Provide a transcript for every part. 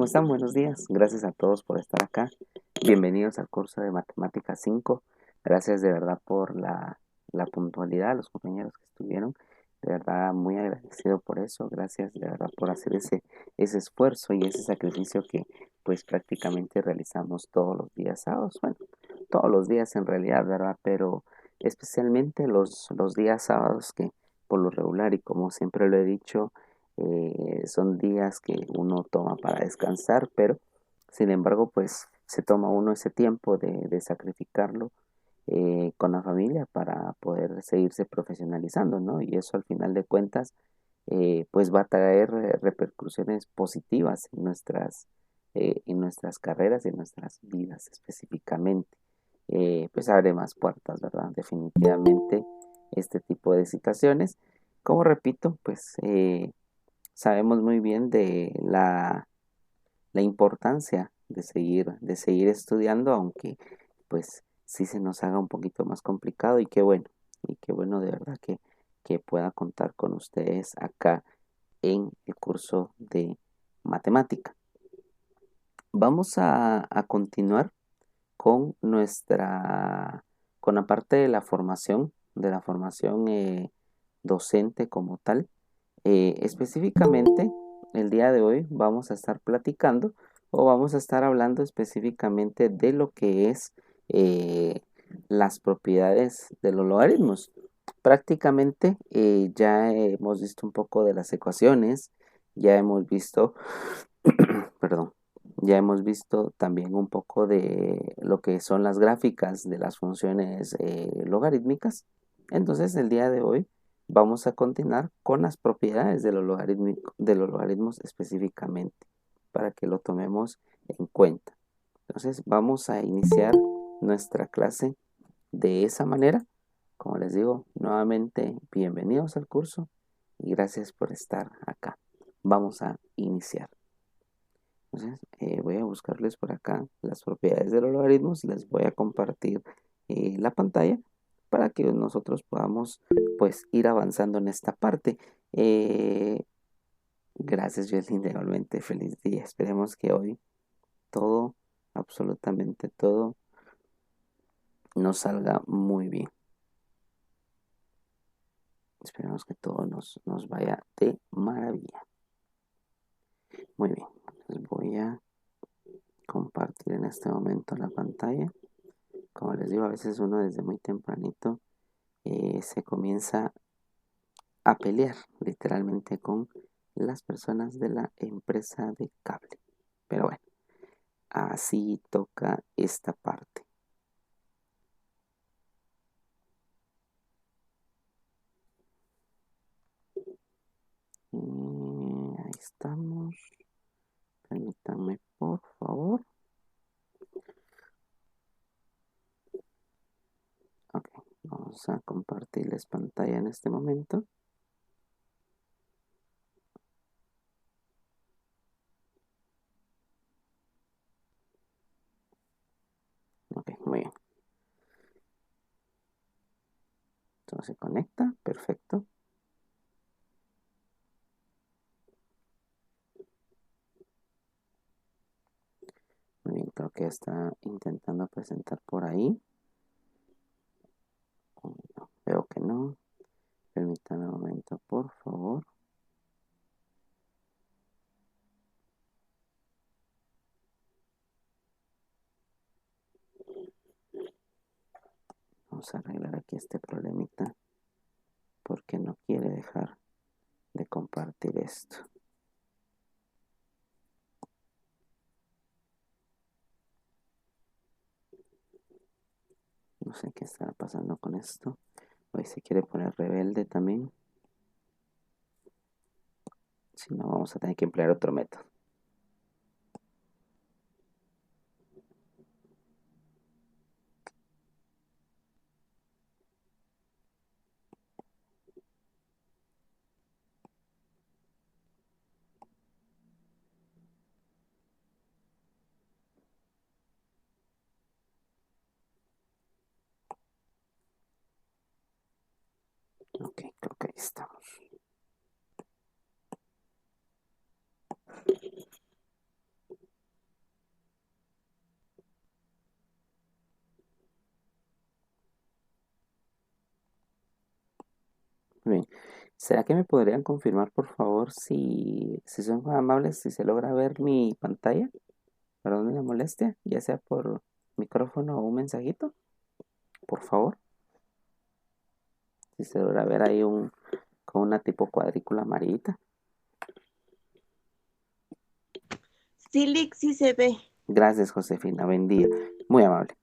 ¿Cómo están? Buenos días. Gracias a todos por estar acá. Bienvenidos al curso de Matemática 5. Gracias de verdad por la puntualidad, a los compañeros que estuvieron. De verdad, muy agradecido por eso. Gracias de verdad por hacer ese esfuerzo y ese sacrificio que pues prácticamente realizamos todos los días sábados. Bueno, todos los días en realidad, ¿verdad? Pero especialmente los días sábados que por lo regular y como siempre lo he dicho, son días que uno toma para descansar, pero sin embargo, pues se toma uno ese tiempo de sacrificarlo con la familia para poder seguirse profesionalizando, ¿no? Y eso al final de cuentas, pues va a traer repercusiones positivas en nuestras carreras y en nuestras vidas específicamente. Pues abre más puertas, ¿verdad? Definitivamente este tipo de situaciones. Como repito, pues sabemos muy bien de la importancia de seguir estudiando, aunque pues sí se nos haga un poquito más complicado y qué bueno de verdad que pueda contar con ustedes acá en el curso de matemática. Vamos a continuar con con la parte de la formación docente como tal. Específicamente, el día de hoy vamos a estar platicando o vamos a estar hablando específicamente de lo que es eh, las propiedades de los logaritmos. Prácticamente ya hemos visto un poco de las ecuaciones, ya hemos visto, perdón, ya hemos visto también un poco de lo que son las gráficas de las funciones logarítmicas. Entonces, el día de hoy vamos a continuar con las propiedades de los logaritmos específicamente, para que lo tomemos en cuenta. Entonces, vamos a iniciar nuestra clase de esa manera. Como les digo, nuevamente, bienvenidos al curso y gracias por estar acá. Vamos a iniciar. Entonces, voy a buscarles por acá las propiedades de los logaritmos. Les voy a compartir la pantalla para que nosotros podamos pues ir avanzando en esta parte. Gracias, Jocelyn, igualmente feliz día. Esperemos que hoy todo, absolutamente todo, nos salga muy bien. Esperemos que todo nos vaya de maravilla. Muy bien, les voy a compartir en este momento la pantalla. Como les digo, a veces uno desde muy tempranito se comienza a pelear literalmente con las personas de la empresa de cable. Pero bueno, así toca esta parte. Ahí estamos. Permítanme, por favor. Ok, vamos a compartirles pantalla en este momento. Ok, muy bien. Entonces se conecta, perfecto. Muy bien, creo que está intentando presentar por ahí. No, veo que no. Permítanme un momento, por favor. Vamos a arreglar aquí este problemita porque no quiere dejar de compartir esto. No sé qué está pasando con esto. Hoy se quiere poner rebelde también. Si no, vamos a tener que emplear otro método. Ok, creo que ahí estamos. Bien. ¿Será que me podrían confirmar, por favor, si son tan amables, si se logra ver mi pantalla? Perdón la molestia, ya sea por micrófono o un mensajito, por favor. Si se logra ver ahí con una tipo cuadrícula amarillita. Sí, Lick, sí se ve. Gracias, Josefina. Buen día. Muy amable.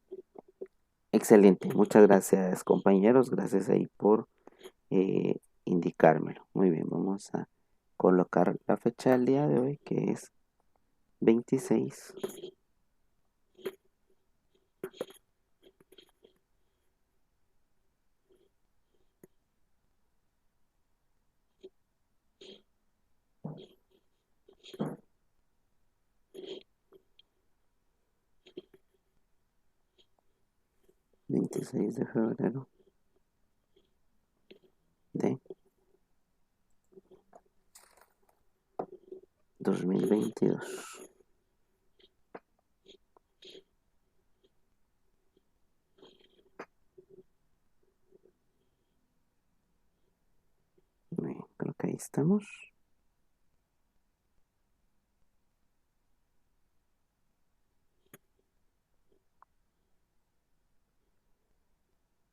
Excelente. Muchas gracias, compañeros. Gracias ahí por indicármelo. Muy bien, vamos a colocar la fecha del día de hoy, que es 26. 26 de febrero de 2022. Bien, creo que ahí estamos.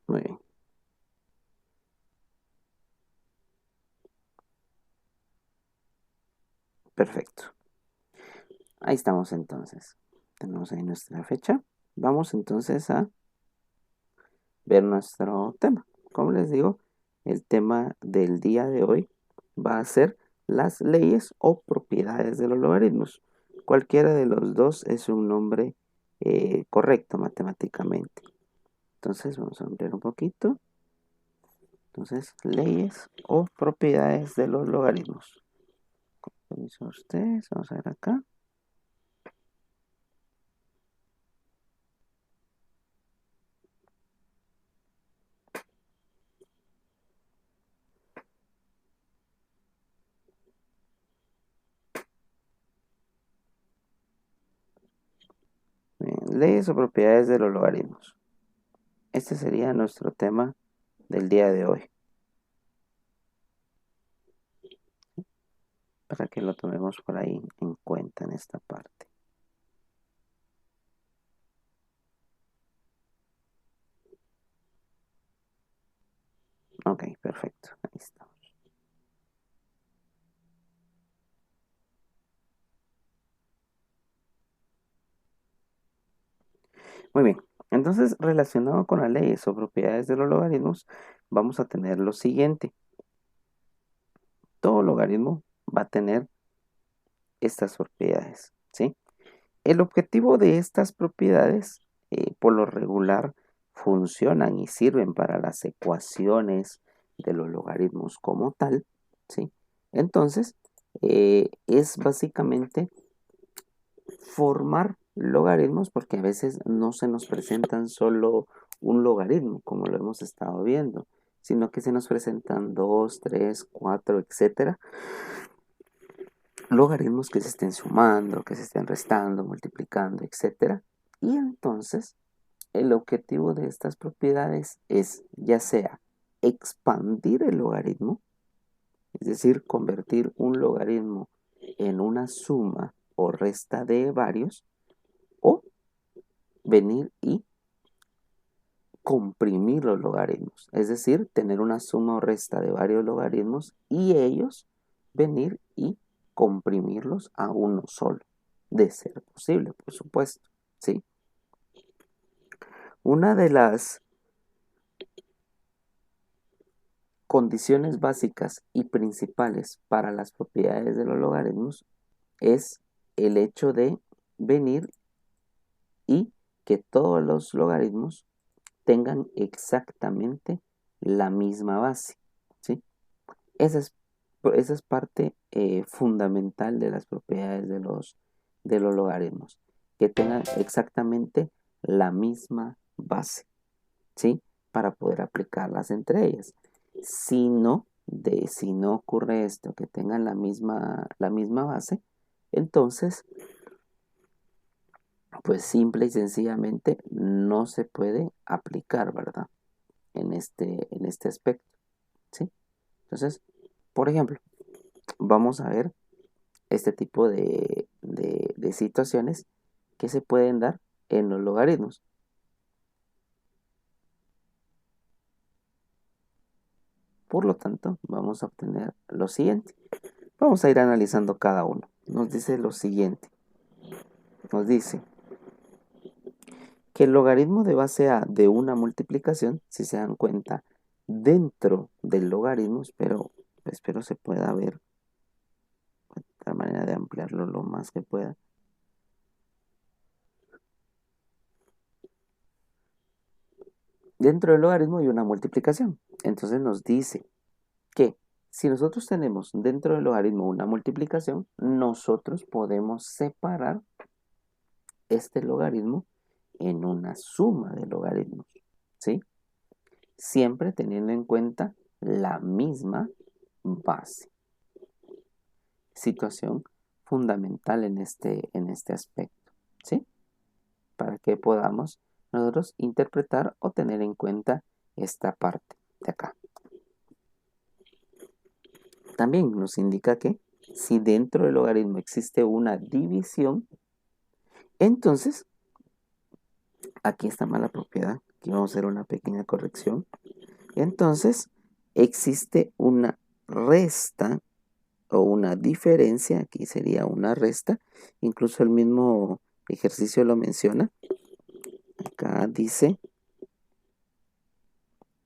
Muy bien. Perfecto. Ahí estamos entonces. Tenemos ahí nuestra fecha. Vamos entonces a ver nuestro tema. Como les digo, el tema del día de hoy va a ser las leyes o propiedades de los logaritmos. Cualquiera de los dos es un nombre correcto matemáticamente. Entonces vamos a ampliar un poquito. Entonces, leyes o propiedades de los logaritmos. Con permiso de ustedes, vamos a ver acá. Bien, leyes o propiedades de los logaritmos. Este sería nuestro tema del día de hoy, para que lo tomemos por ahí en cuenta en esta parte. Ok, perfecto, ahí estamos. Muy bien, entonces relacionado con las leyes o propiedades de los logaritmos, vamos a tener lo siguiente. Todo logaritmo va a tener estas propiedades, ¿sí? El objetivo de estas propiedades, por lo regular, funcionan y sirven para las ecuaciones de los logaritmos como tal, ¿sí? Entonces, es básicamente formar logaritmos porque a veces no se nos presentan solo un logaritmo, como lo hemos estado viendo, sino que se nos presentan 2, 3, 4, etcétera, logaritmos que se estén sumando, que se estén restando, multiplicando, etcétera. Y entonces el objetivo de estas propiedades es ya sea expandir el logaritmo, es decir, convertir un logaritmo en una suma o resta de varios, o venir y comprimir los logaritmos, es decir, tener una suma o resta de varios logaritmos y ellos venir y comprimirlos a uno solo, de ser posible, por supuesto, ¿sí? Una de las condiciones básicas y principales para las propiedades de los logaritmos es el hecho de venir y que todos los logaritmos tengan exactamente la misma base, ¿sí? Esa es, esa es parte fundamental de las propiedades de los logaritmos, que tengan exactamente la misma base, ¿sí? Para poder aplicarlas entre ellas. Si no ocurre esto, que tengan la misma base, entonces, pues simple y sencillamente no se puede aplicar, ¿verdad? En este aspecto, ¿sí? Entonces, por ejemplo, vamos a ver este tipo de situaciones que se pueden dar en los logaritmos. Por lo tanto, vamos a obtener lo siguiente. Vamos a ir analizando cada uno. Nos dice lo siguiente. Nos dice que el logaritmo de base A de una multiplicación, si se dan cuenta, dentro del logaritmo, espero se pueda ver, la manera de ampliarlo lo más que pueda. Dentro del logaritmo hay una multiplicación. Entonces nos dice que si nosotros tenemos dentro del logaritmo una multiplicación, nosotros podemos separar este logaritmo en una suma de logaritmos, ¿sí? Siempre teniendo en cuenta la misma base. Situación fundamental en este aspecto, ¿sí? Para que podamos nosotros interpretar o tener en cuenta esta parte de acá. También nos indica que si dentro del logaritmo existe una división, entonces aquí está mala propiedad. Aquí vamos a hacer una pequeña corrección. Entonces existe una resta o una diferencia, aquí sería una resta, incluso el mismo ejercicio lo menciona. Acá dice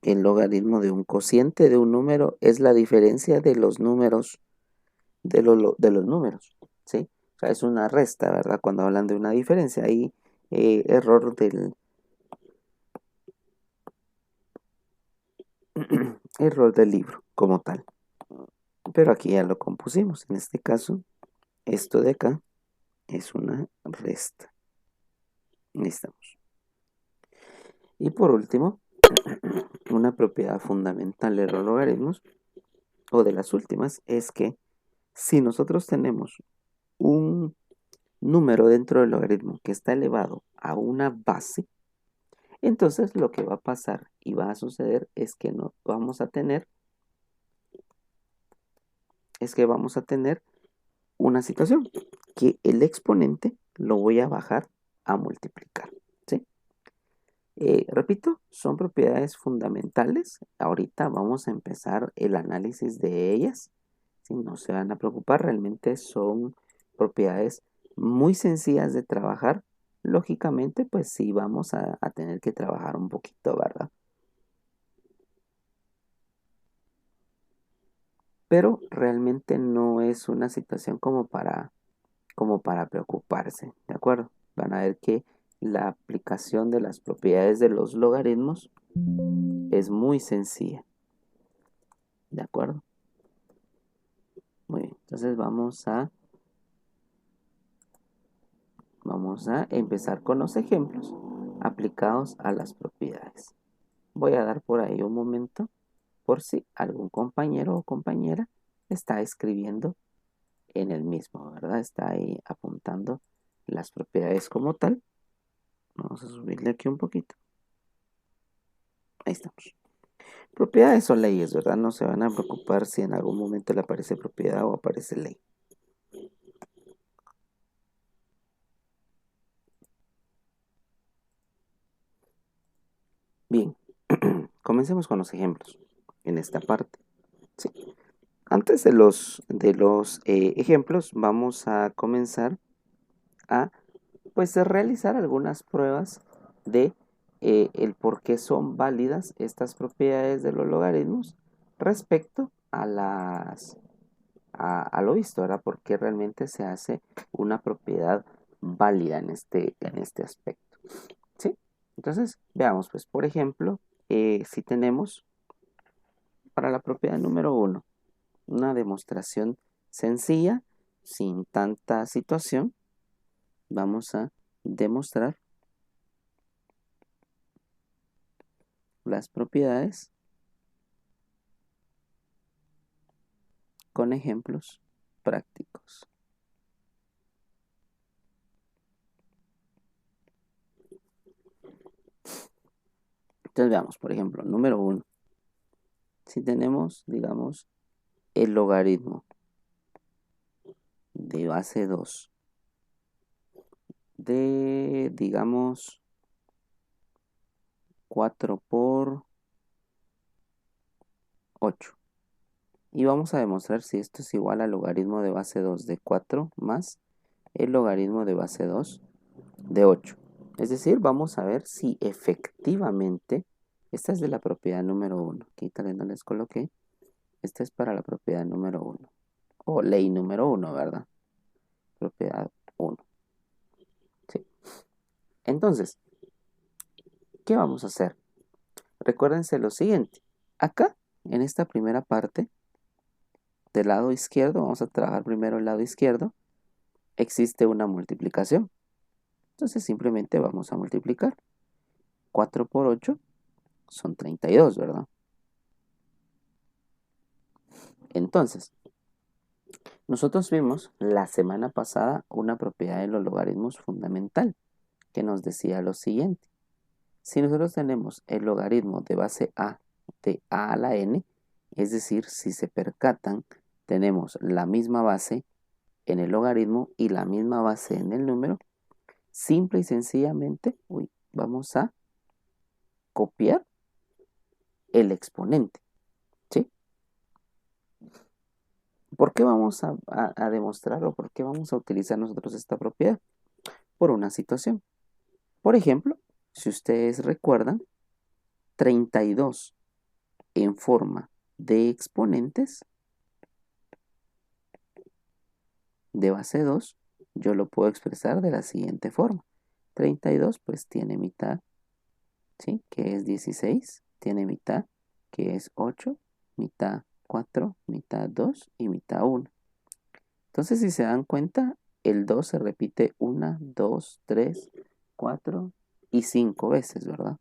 el logaritmo de un cociente de un número es la diferencia de los números, de los números, ¿sí? O sea, es una resta, ¿verdad? Cuando hablan de una diferencia, hay error error del libro como tal. Pero aquí ya lo compusimos. En este caso, esto de acá es una resta. Necesitamos. Y por último, una propiedad fundamental de los logaritmos, o de las últimas, es que si nosotros tenemos un número dentro del logaritmo que está elevado a una base, entonces lo que va a pasar y va a suceder es que no vamos a tener una situación que el exponente lo voy a bajar a multiplicar, ¿sí? Repito, son propiedades fundamentales. Ahorita vamos a empezar el análisis de ellas. ¿Sí? No se van a preocupar, realmente son propiedades muy sencillas de trabajar. Lógicamente, pues sí vamos a tener que trabajar un poquito, ¿verdad? Pero realmente no es una situación como para preocuparse, ¿de acuerdo? Van a ver que la aplicación de las propiedades de los logaritmos es muy sencilla, ¿de acuerdo? Muy bien, entonces vamos a empezar con los ejemplos aplicados a las propiedades. Voy a dar por ahí un momento por si algún compañero o compañera está escribiendo en el mismo, ¿verdad? Está ahí apuntando las propiedades como tal. Vamos a subirle aquí un poquito. Ahí estamos. Propiedades son leyes, ¿verdad? No se van a preocupar si en algún momento le aparece propiedad o aparece ley. Bien, comencemos con los ejemplos en esta parte. Sí. Antes de los ejemplos, vamos a comenzar a pues realizar algunas pruebas de el por qué son válidas estas propiedades de los logaritmos respecto a a lo visto, ¿verdad? Porque realmente se hace una propiedad válida en este aspecto, ¿sí? Entonces, veamos, pues, por ejemplo, si tenemos para la propiedad número 1 una demostración sencilla, sin tanta situación, vamos a demostrar las propiedades con ejemplos prácticos. Entonces veamos, por ejemplo, número 1. Si tenemos, digamos, el logaritmo de base 2 de, digamos, 4 por 8. Y vamos a demostrar si esto es igual al logaritmo de base 2 de 4 más el logaritmo de base 2 de 8. Es decir, vamos a ver si efectivamente, esta es de la propiedad número 1. Aquí también no les coloqué. Esta es para la propiedad número 1. O ley número 1, ¿verdad? Propiedad 1. Sí. Entonces, ¿qué vamos a hacer? Recuérdense lo siguiente. Acá, en esta primera parte, del lado izquierdo, vamos a trabajar primero el lado izquierdo, existe una multiplicación. Entonces simplemente vamos a multiplicar. 4 por 8 son 32, ¿verdad? Entonces, nosotros vimos la semana pasada una propiedad de los logaritmos fundamental que nos decía lo siguiente. Si nosotros tenemos el logaritmo de base a de a a la n, es decir, si se percatan, tenemos la misma base en el logaritmo y la misma base en el número, simple y sencillamente, vamos a copiar el exponente, ¿sí? ¿Por qué vamos a demostrarlo? ¿Por qué vamos a utilizar nosotros esta propiedad? Por una situación. Por ejemplo, si ustedes recuerdan, 32 en forma de exponentes de base 2, yo lo puedo expresar de la siguiente forma. 32 pues tiene mitad, ¿sí? Que es 16, tiene mitad, que es 8, mitad 4, mitad 2 y mitad 1. Entonces, si se dan cuenta, el 2 se repite 1, 2, 3, 4 y 5 veces, ¿verdad?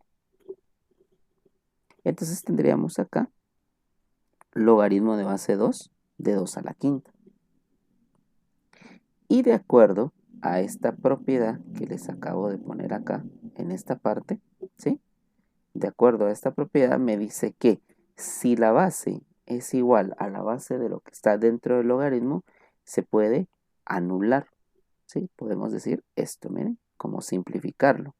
Entonces tendríamos acá logaritmo de base 2 de 2 a la quinta. Y de acuerdo a esta propiedad que les acabo de poner acá, en esta parte, ¿sí? De acuerdo a esta propiedad me dice que si la base es igual a la base de lo que está dentro del logaritmo, se puede anular, ¿sí? Podemos decir esto, miren, como simplificarlo.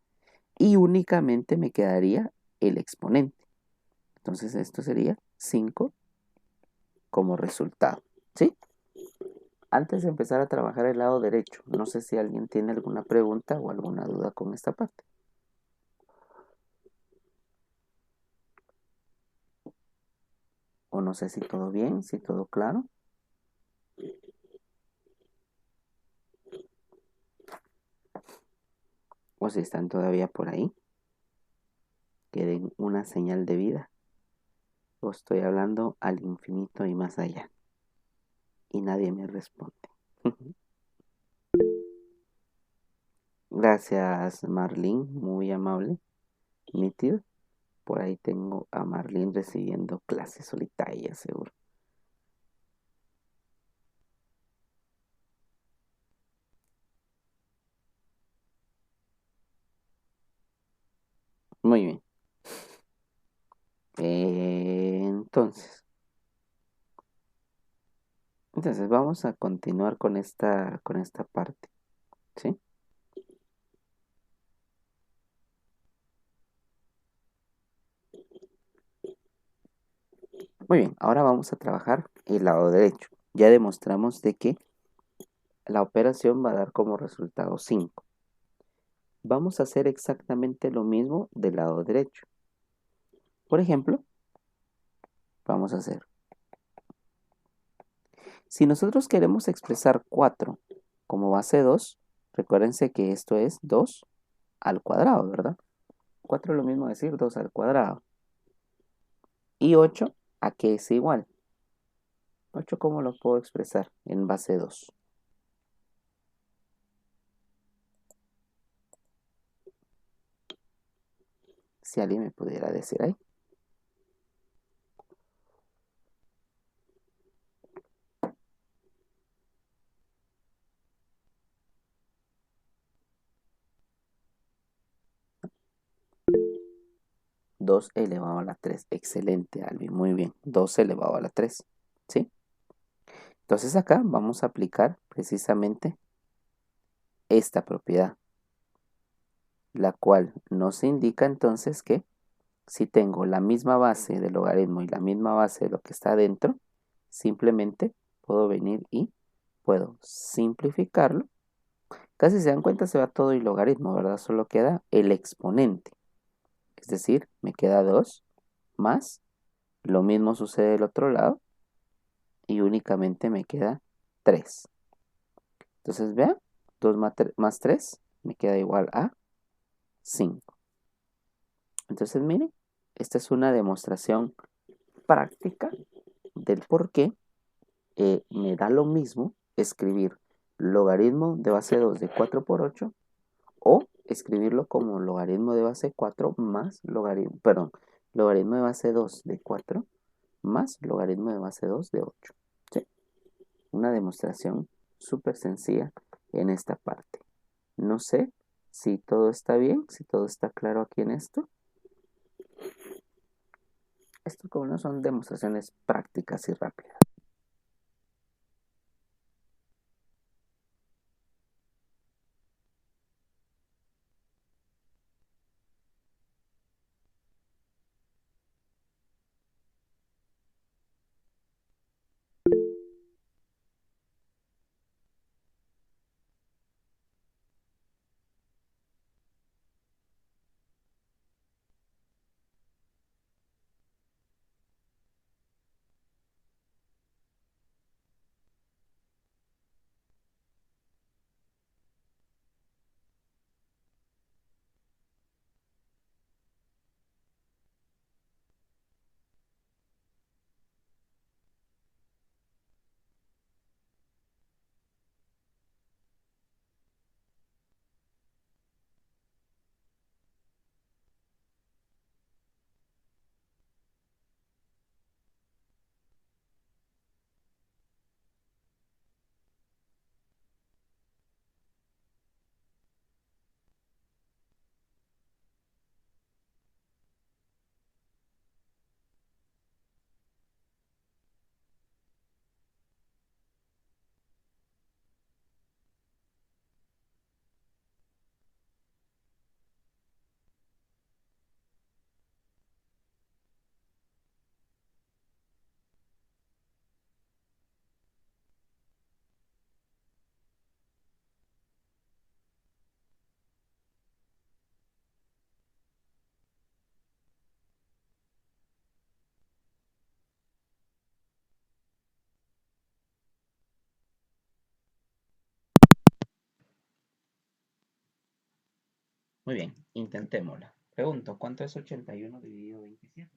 Y únicamente me quedaría el exponente. Entonces esto sería 5 como resultado, ¿sí? Antes de empezar a trabajar el lado derecho, no sé si alguien tiene alguna pregunta o alguna duda con esta parte. O no sé si todo bien, si todo claro. O si están todavía por ahí. Que den una señal de vida. O estoy hablando al infinito y más allá. Y nadie me responde. Gracias, Marlene, muy amable. Nítido. Por ahí tengo a Marlene recibiendo clases solitarias, seguro. Muy bien. Entonces vamos a continuar con esta parte, ¿sí? Muy bien, ahora vamos a trabajar el lado derecho. Ya demostramos de que la operación va a dar como resultado 5. Vamos a hacer exactamente lo mismo del lado derecho. Por ejemplo, vamos a hacer. Si nosotros queremos expresar 4 como base 2, recuérdense que esto es 2 al cuadrado, ¿verdad? 4 es lo mismo decir 2 al cuadrado. Y 8, ¿a qué es igual? 8, ¿cómo lo puedo expresar en base 2? Si alguien me pudiera decir ahí. Dos elevado a la 3. Excelente, Alvin. Muy bien. 2 elevado a la 3. ¿Sí? Entonces acá vamos a aplicar precisamente esta propiedad, la cual nos indica entonces que si tengo la misma base del logaritmo y la misma base de lo que está adentro, simplemente puedo venir y puedo simplificarlo. Casi se dan cuenta, se va todo el logaritmo, ¿verdad? Solo queda el exponente. Es decir, me queda 2 más, lo mismo sucede del otro lado, y únicamente me queda 3. Entonces vean, 2 más 3 me queda igual a 5. Entonces miren, esta es una demostración práctica del por qué me da lo mismo escribir logaritmo de base 2 de 4 por 8 o escribirlo como logaritmo de base 4 más logaritmo, perdón, logaritmo de base 2 de 4 más logaritmo de base 2 de 8. ¿Sí? Una demostración súper sencilla en esta parte. No sé si todo está bien, si todo está claro aquí en esto. Esto como no son demostraciones prácticas y rápidas. Muy bien, intentémosla. Pregunto, ¿cuánto es 81 dividido 27?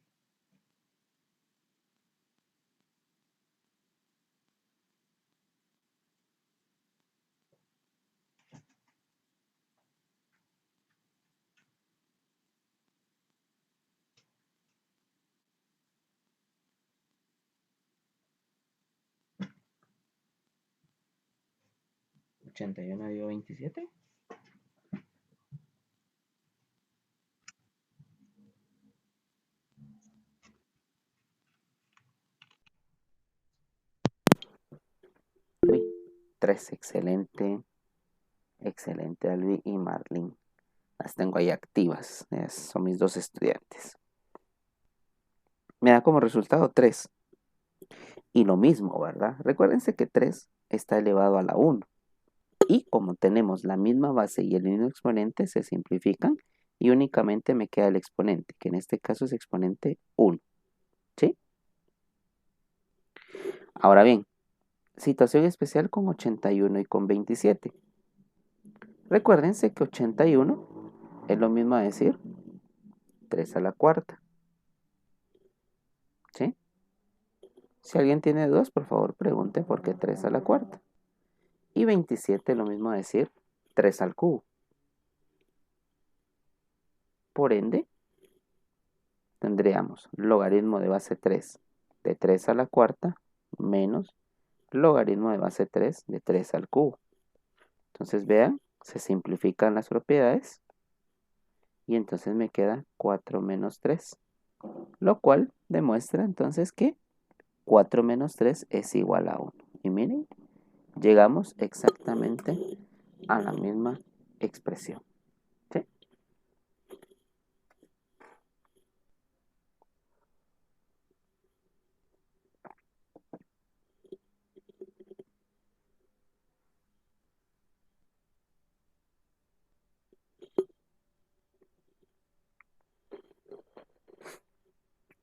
81 dividido 27. Uy, 3, excelente. Excelente, Albi y Marlene. Las tengo ahí activas. Son mis dos estudiantes. Me da como resultado 3. Y lo mismo, ¿verdad? Recuérdense que 3 está elevado a la 1. Y como tenemos la misma base y el mismo exponente, se simplifican y únicamente me queda el exponente, que en este caso es exponente 1. ¿Sí? Ahora bien, situación especial con 81 y con 27. Recuérdense que 81 es lo mismo a decir 3 a la cuarta. ¿Sí? Si alguien tiene 2, por favor pregunte por qué 3 a la cuarta. Y 27 es lo mismo a decir 3 al cubo. Por ende, tendríamos logaritmo de base 3 de 3 a la cuarta menos logaritmo de base 3 de 3 al cubo. Entonces vean, se simplifican las propiedades y entonces me queda 4 menos 3, lo cual demuestra entonces que 4 menos 3 es igual a 1. Y miren, llegamos exactamente a la misma expresión. ¿Sí?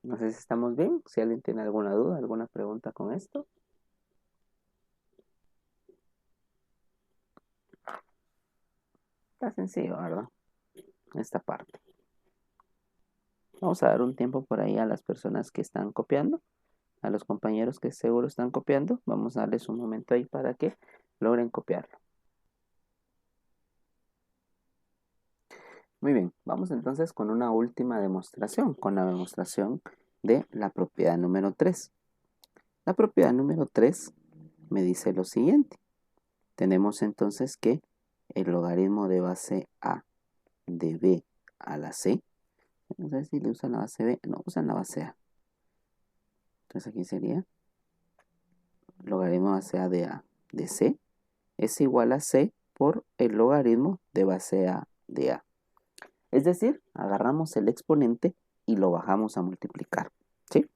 No sé si estamos bien. Si alguien tiene alguna duda, alguna pregunta con esto. Está sencillo, ¿verdad? Esta parte. Vamos a dar un tiempo por ahí a las personas que están copiando, a los compañeros que seguro están copiando. Vamos a darles un momento ahí para que logren copiarlo. Muy bien, vamos entonces con una última demostración, con la demostración de la propiedad número 3. La propiedad número 3 me dice lo siguiente. Tenemos entonces que el logaritmo de base A de B a la C, no sé si le usan la base B, no, usan la base A. Entonces aquí sería logaritmo de base A de C es igual a C por el logaritmo de base A de A. Es decir, agarramos el exponente y lo bajamos a multiplicar, ¿sí?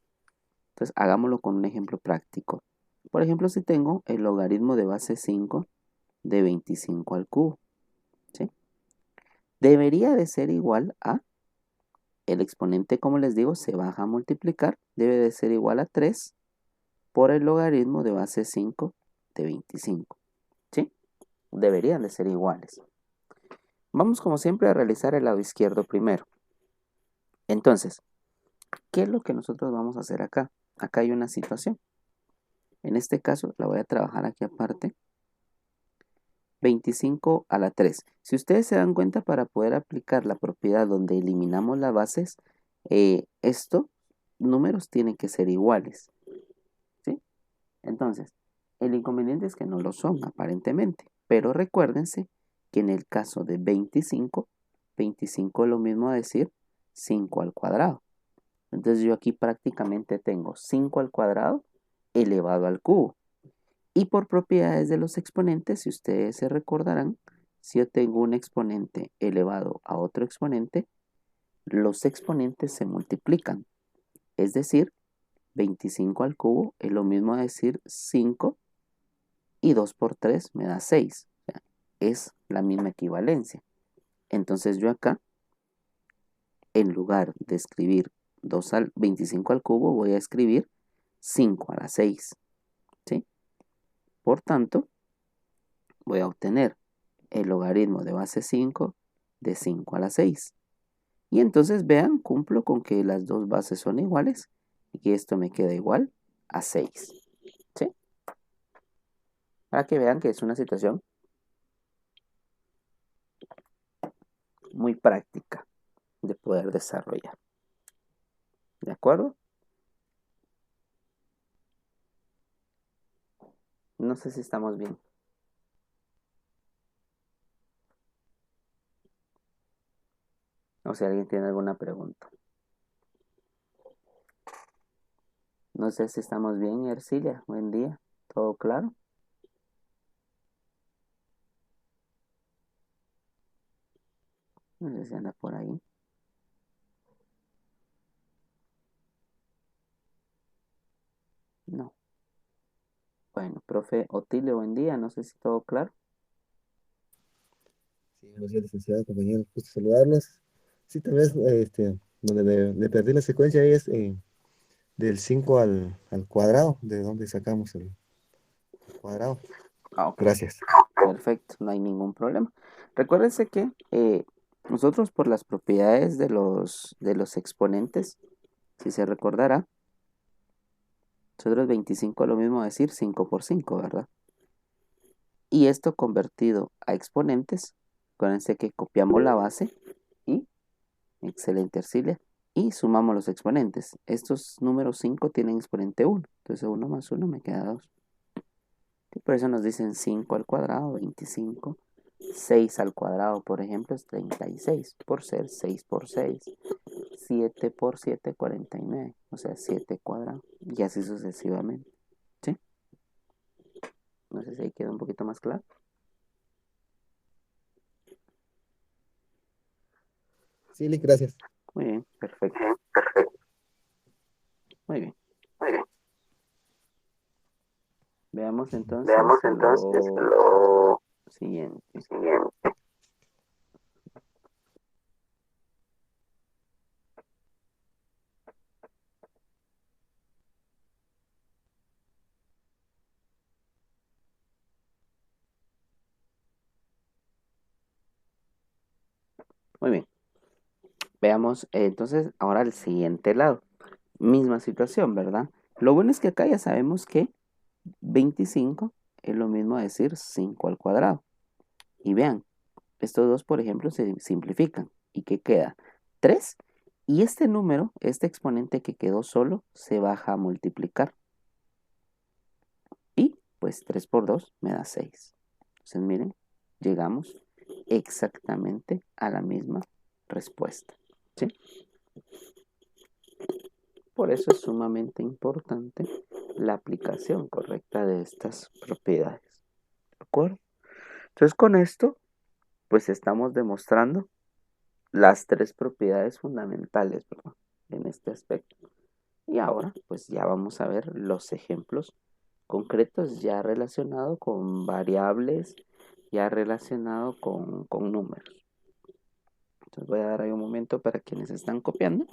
Entonces hagámoslo con un ejemplo práctico. Por ejemplo, si tengo el logaritmo de base 5 de 25 al cubo, ¿sí? Debería de ser igual a, el exponente, como les digo, se baja a multiplicar, debe de ser igual a 3 por el logaritmo de base 5 de 25, ¿sí? Deberían de ser iguales. Vamos como siempre a realizar el lado izquierdo primero. Entonces, ¿qué es lo que nosotros vamos a hacer acá? Acá hay una situación. En este caso la voy a trabajar aquí aparte. 25 a la 3. Si ustedes se dan cuenta, para poder aplicar la propiedad donde eliminamos las bases, estos números tienen que ser iguales, ¿sí? Entonces, el inconveniente es que no lo son aparentemente, pero recuérdense que en el caso de 25, 25 es lo mismo a decir 5 al cuadrado. Entonces yo aquí prácticamente tengo 5 al cuadrado elevado al cubo. Y por propiedades de los exponentes, si ustedes se recordarán, si yo tengo un exponente elevado a otro exponente, los exponentes se multiplican. Es decir, 25 al cubo es lo mismo a decir 5 y 2 por 3 me da 6. O sea, es la misma equivalencia. Entonces yo acá, en lugar de escribir 25 al cubo, voy a escribir 5 a la 6. ¿Sí? Por tanto, voy a obtener el logaritmo de base 5 de 5 a la 6. Y entonces vean, cumplo con que las dos bases son iguales y que esto me queda igual a 6. ¿Sí? Para que vean que es una situación muy práctica de poder desarrollar. ¿De acuerdo? No sé si estamos bien. O si alguien tiene alguna pregunta. No sé si estamos bien, Ercilia. Buen día. ¿Todo claro? No sé si anda por ahí. No. Bueno, profe Otilio, buen día. No sé si todo claro. Sí, buenos días, licenciado, compañeros, gusto saludarlos. Sí, tal vez donde le perdí la secuencia ahí es del 5 al cuadrado, de donde sacamos el cuadrado. Ah, ok. Gracias. Perfecto, no hay ningún problema. Recuérdense que nosotros por las propiedades de los exponentes, si se recordará, nosotros 25 es lo mismo decir 5 por 5, ¿verdad? Y esto convertido a exponentes, acuérdense que copiamos la base y, excelente Ercilia, y sumamos los exponentes. Estos números 5 tienen exponente 1, entonces 1 más 1 me queda 2. Y por eso nos dicen 5 al cuadrado, 25. 6 al cuadrado, por ejemplo, es 36, por ser 6 por 6. 7 por 7, 49. O sea, 7 cuadrado. Y así sucesivamente. ¿Sí? No sé si ahí queda un poquito más claro. Sí, Lick, gracias. Muy bien, perfecto. Muy bien. Veamos entonces lo siguiente. Muy bien. Veamos entonces ahora el siguiente lado. Misma situación, ¿verdad? Lo bueno es que acá ya sabemos que 25 es lo mismo a decir 5 al cuadrado. Y vean, estos dos, por ejemplo, se simplifican. ¿Y qué queda? 3. Y este número, este exponente que quedó solo, se baja a multiplicar. Y pues 3 por 2 me da 6. Entonces miren, llegamos exactamente a la misma respuesta. ¿Sí? Por eso es sumamente importante la aplicación correcta de estas propiedades. ¿De acuerdo? Entonces con esto, pues estamos demostrando las tres propiedades fundamentales, ¿verdad? En este aspecto. Y ahora, pues ya vamos a ver los ejemplos concretos ya relacionados con variables, ya relacionado con números. Entonces voy a dar ahí un momento para quienes están copiando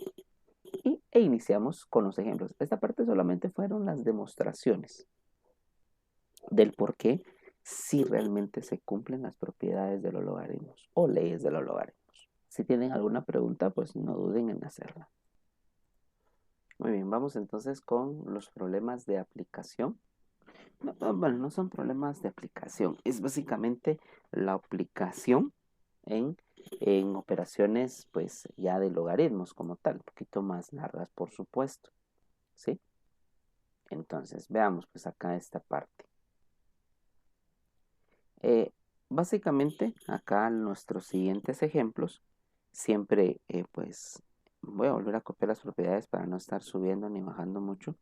e iniciamos con los ejemplos. Esta parte solamente fueron las demostraciones del por qué si realmente se cumplen las propiedades de los logaritmos o leyes de los logaritmos. Si tienen alguna pregunta, pues no duden en hacerla. Muy bien, vamos entonces con los problemas de aplicación. Bueno, no son problemas de aplicación, es básicamente la aplicación en, en operaciones pues ya de logaritmos como tal, un poquito más largas por supuesto, ¿sí? Entonces, veamos pues acá esta parte. Eh, Básicamente, acá nuestros siguientes ejemplos, siempre pues voy a volver a copiar las propiedades para no estar subiendo ni bajando mucho.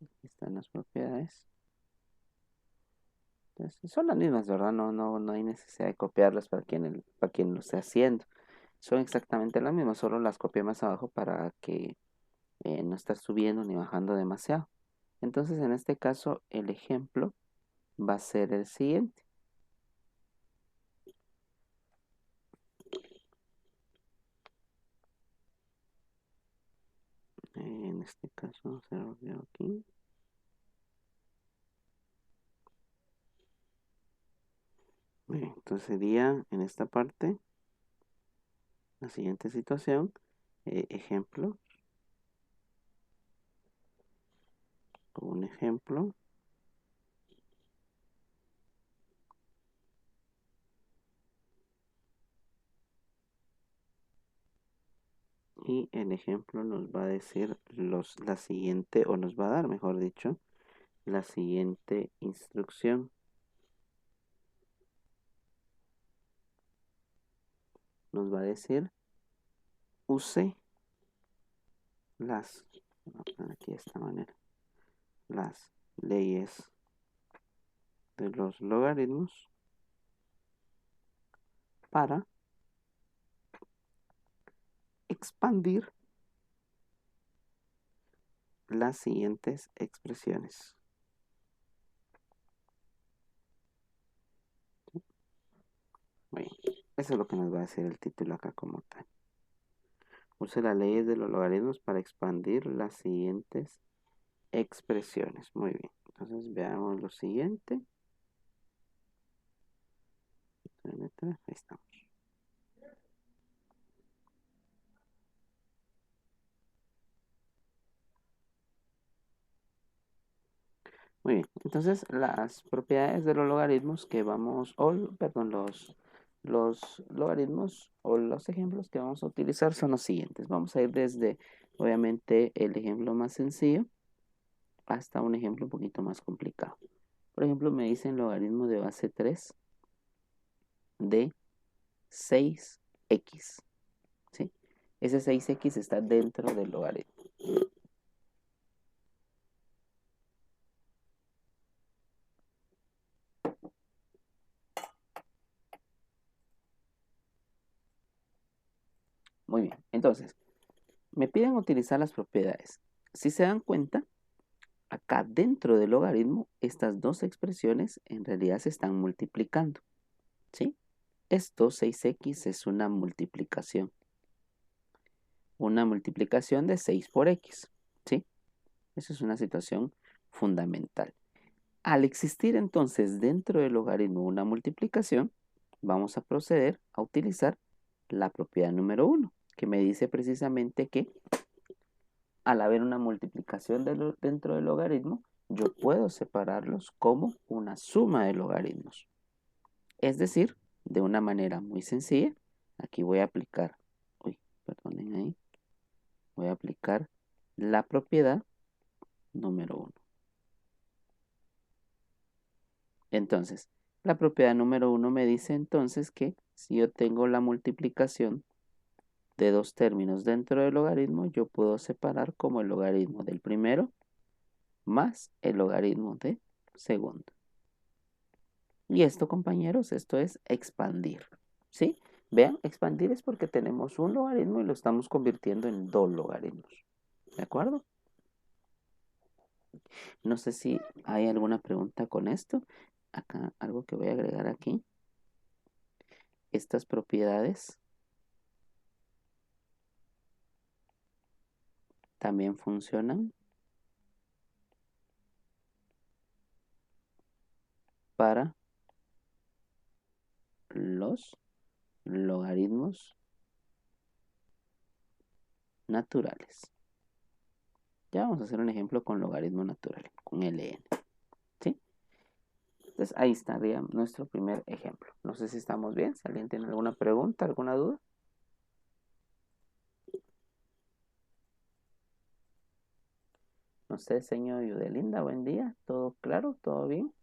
Aquí están las propiedades. Entonces, son las mismas, ¿verdad? No hay necesidad de copiarlas para quien lo esté haciendo. Son exactamente las mismas, solo las copié más abajo para que no estar subiendo ni bajando demasiado. Entonces, en este caso, el ejemplo va a ser el siguiente. En este caso, vamos a ver aquí. Muy bien, entonces sería en esta parte la siguiente situación. Ejemplo. Un ejemplo. Y el ejemplo nos va a decir la siguiente, o nos va a dar, mejor dicho, la siguiente instrucción. Nos va a decir, use aquí de esta manera, las leyes de los logaritmos para expandir las siguientes expresiones. Bueno, eso es lo que nos va a decir el título acá como tal. Use las leyes de los logaritmos para expandir las siguientes expresiones. Muy bien. Entonces veamos lo siguiente. Ahí estamos. Muy bien. Entonces las propiedades de los logaritmos que vamos, perdón, los logaritmos o los ejemplos que vamos a utilizar son los siguientes. Vamos a ir desde, obviamente, el ejemplo más sencillo hasta un ejemplo un poquito más complicado. Por ejemplo, me dicen logaritmo de base 3 de 6x. ¿Sí? Ese 6x está dentro del logaritmo. Muy bien, entonces, me piden utilizar las propiedades. Si se dan cuenta, acá dentro del logaritmo, estas dos expresiones en realidad se están multiplicando, ¿sí? Esto 6x es una multiplicación de 6 por x, ¿sí? Eso es una situación fundamental. Al existir entonces dentro del logaritmo una multiplicación, vamos a proceder a utilizar la propiedad número 1, que me dice precisamente que al haber una multiplicación dentro del logaritmo, yo puedo separarlos como una suma de logaritmos. Es decir, de una manera muy sencilla, aquí voy a aplicar, perdonen ahí, voy a aplicar la propiedad número 1. Entonces, la propiedad número 1 me dice entonces que si yo tengo la multiplicación de dos términos dentro del logaritmo, yo puedo separar como el logaritmo del primero más el logaritmo del segundo. Y esto, compañeros, esto es expandir, ¿sí? Vean, expandir es porque tenemos un logaritmo y lo estamos convirtiendo en dos logaritmos, ¿de acuerdo? No sé si hay alguna pregunta con esto. Acá, algo que voy a agregar aquí. Estas propiedades también funcionan para los logaritmos naturales. Ya vamos a hacer un ejemplo con logaritmo natural, con ln, ¿sí? Entonces ahí estaría nuestro primer ejemplo. No sé si estamos bien, si alguien tiene alguna pregunta, alguna duda. No sé, señor Yudelinda, buen día. ¿Todo claro? ¿Todo bien?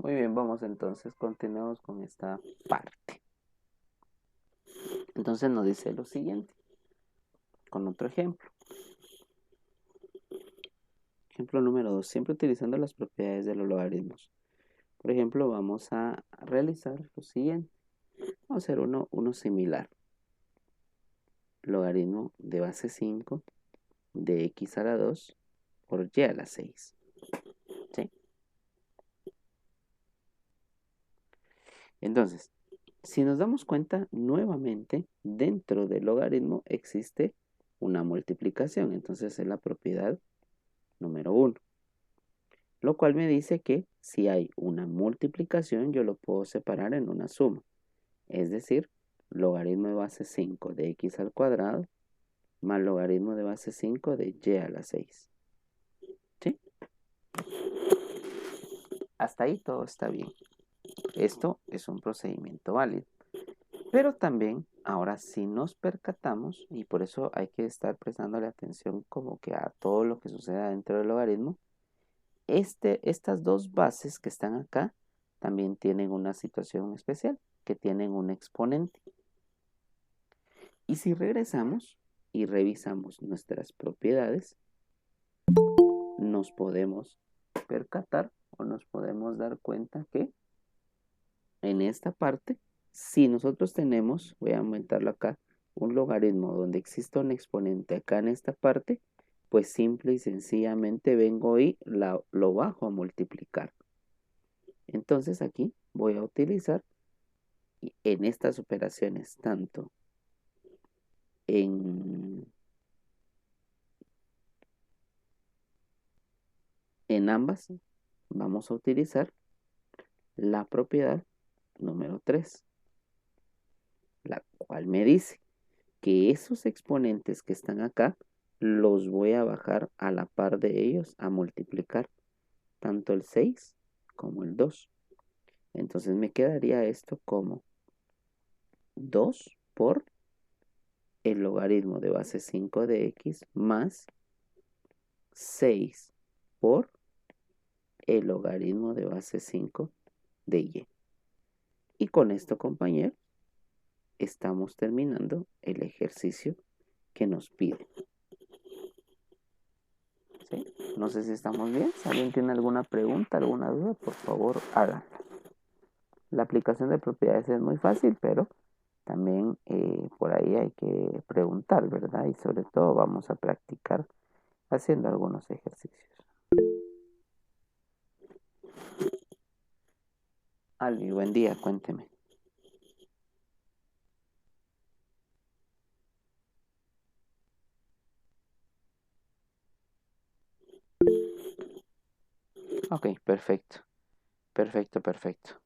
Muy bien, vamos entonces, continuemos con esta parte. Entonces nos dice lo siguiente, con otro ejemplo. Ejemplo número 2, siempre utilizando las propiedades de los logaritmos. Por ejemplo, vamos a realizar lo siguiente. Vamos a hacer uno similar. Logaritmo de base 5 de x a la 2 por y a la 6. ¿Sí? Entonces, si nos damos cuenta, nuevamente, dentro del logaritmo existe una multiplicación. Entonces es la propiedad número 1. Lo cual me dice que si hay una multiplicación, yo lo puedo separar en una suma. Es decir, logaritmo de base 5 de x al cuadrado más logaritmo de base 5 de y a la 6. ¿Sí? Hasta ahí todo está bien. Esto es un procedimiento válido. Pero también, ahora sí nos percatamos, y por eso hay que estar prestándole atención como que a todo lo que suceda dentro del logaritmo, estas dos bases que están acá también tienen una situación especial, que tienen un exponente. Y si regresamos y revisamos nuestras propiedades, nos podemos percatar o nos podemos dar cuenta que en esta parte, si nosotros tenemos, voy a aumentarlo acá, un logaritmo donde exista un exponente acá en esta parte, pues simple y sencillamente vengo y lo bajo a multiplicar. Entonces aquí voy a utilizar en estas operaciones, tanto en ambas, vamos a utilizar la propiedad número 3, la cual me dice que esos exponentes que están acá los voy a bajar a la par de ellos a multiplicar tanto el 6 como el 2. Entonces me quedaría esto como 2 por el logaritmo de base 5 de x más 6 por el logaritmo de base 5 de y. Y con esto, compañeros, estamos terminando el ejercicio que nos pide. ¿Sí? No sé si estamos bien. Si alguien tiene alguna pregunta, alguna duda, por favor, háganla. La aplicación de propiedades es muy fácil, pero también por ahí hay que preguntar, ¿verdad? Y sobre todo vamos a practicar haciendo algunos ejercicios. Albi, buen día, cuénteme. Ok, perfecto. Perfecto, perfecto.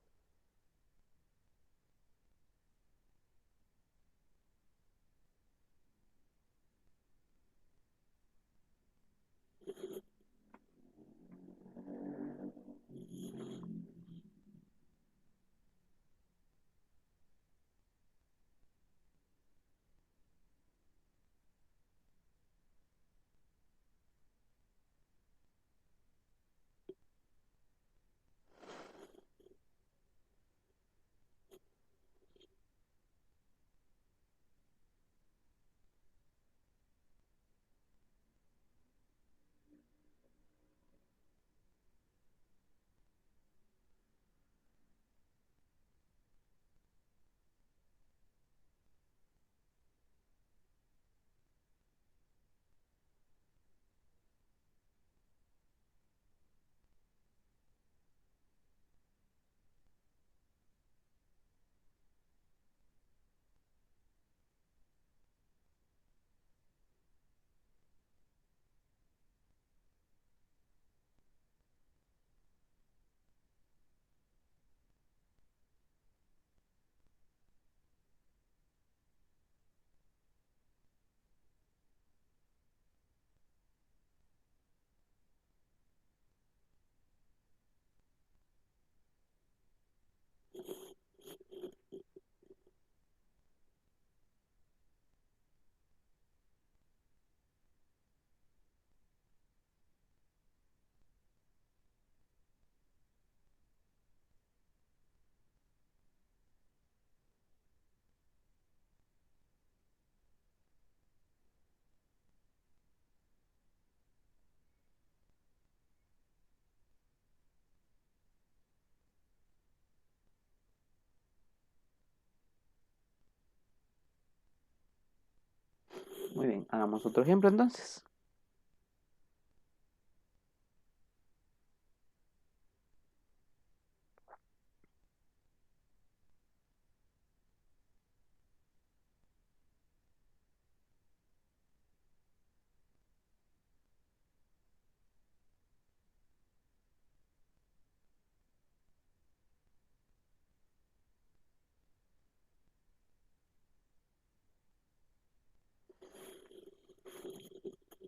Muy bien, hagamos otro ejemplo entonces.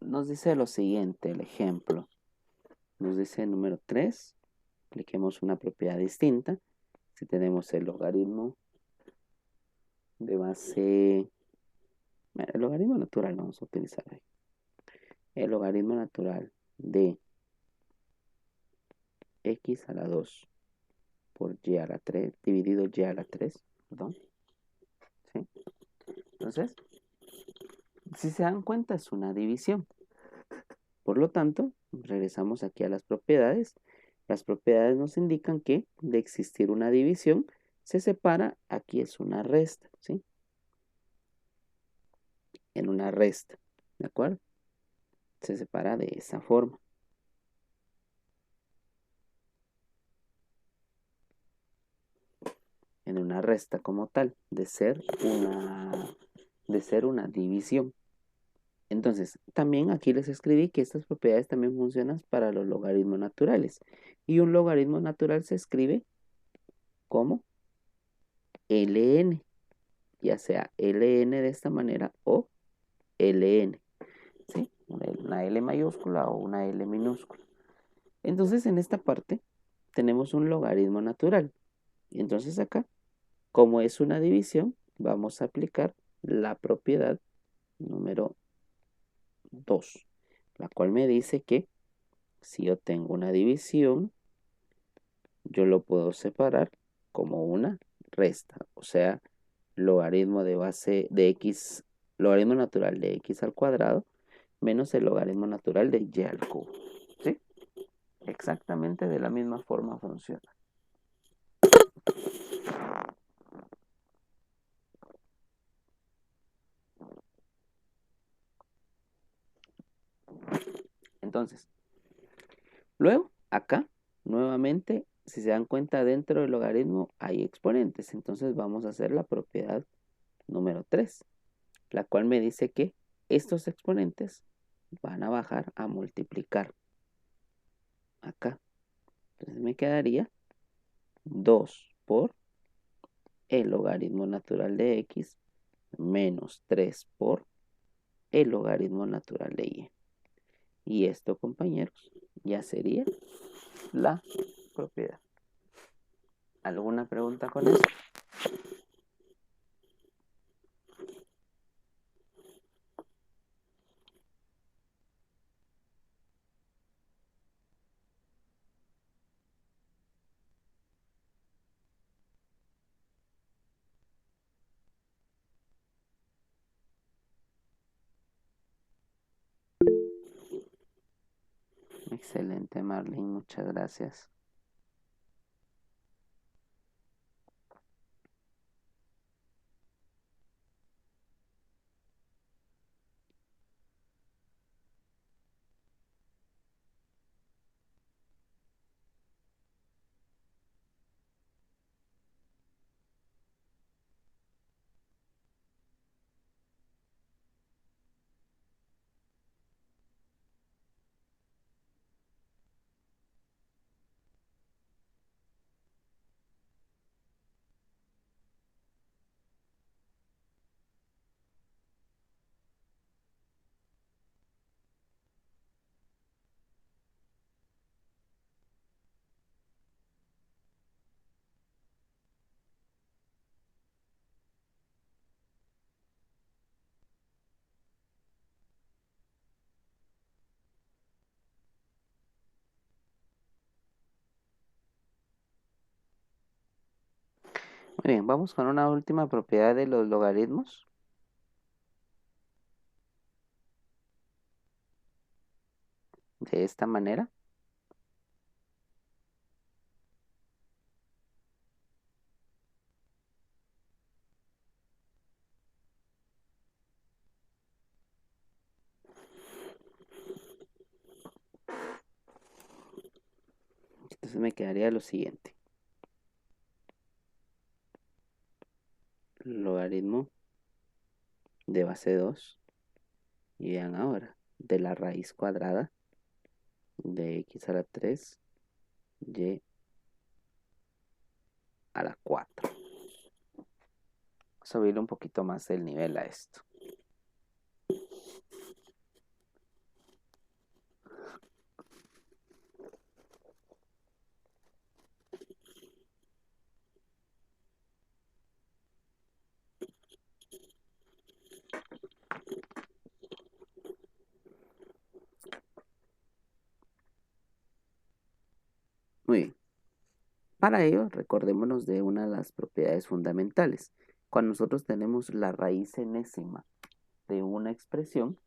Nos dice lo siguiente, el ejemplo. Nos dice el número 3, apliquemos una propiedad distinta. Si tenemos el logaritmo de base, bueno, el logaritmo natural vamos a utilizar ahí. El logaritmo natural de x a la 2 por y a la 3, dividido y a la 3, perdón. ¿Sí? Entonces, si se dan cuenta, es una división. Por lo tanto, regresamos aquí a las propiedades. Las propiedades nos indican que de existir una división, se separa, aquí es una resta, ¿sí? En una resta, ¿de acuerdo? Se separa de esa forma. En una resta como tal, de ser una división. Entonces, también aquí les escribí que estas propiedades también funcionan para los logaritmos naturales. Y un logaritmo natural se escribe como ln, ya sea ln de esta manera o ln, ¿sí? Una L mayúscula o una L minúscula. Entonces, en esta parte tenemos un logaritmo natural. Entonces acá, como es una división, vamos a aplicar la propiedad número 2, la cual me dice que si yo tengo una división, yo lo puedo separar como una resta, o sea, logaritmo de base de x, logaritmo natural de x al cuadrado menos el logaritmo natural de y al cubo, ¿sí? Exactamente de la misma forma funciona. Entonces, luego, acá, nuevamente, si se dan cuenta, dentro del logaritmo hay exponentes. Entonces vamos a hacer la propiedad número 3, la cual me dice que estos exponentes van a bajar a multiplicar acá. Entonces me quedaría 2 por el logaritmo natural de x menos 3 por el logaritmo natural de y. Y esto, compañeros, ya sería la propiedad. ¿Alguna pregunta con eso? Excelente, Marlene, muchas gracias. Muy bien, vamos con una última propiedad de los logaritmos. De esta manera. Entonces me quedaría lo siguiente. Logaritmo de base 2. Y vean ahora, de la raíz cuadrada de x a la 3, y a la 4. Subirle un poquito más el nivel a esto. Muy bien. Para ello, recordémonos de una de las propiedades fundamentales. Cuando nosotros tenemos la raíz enésima de una expresión,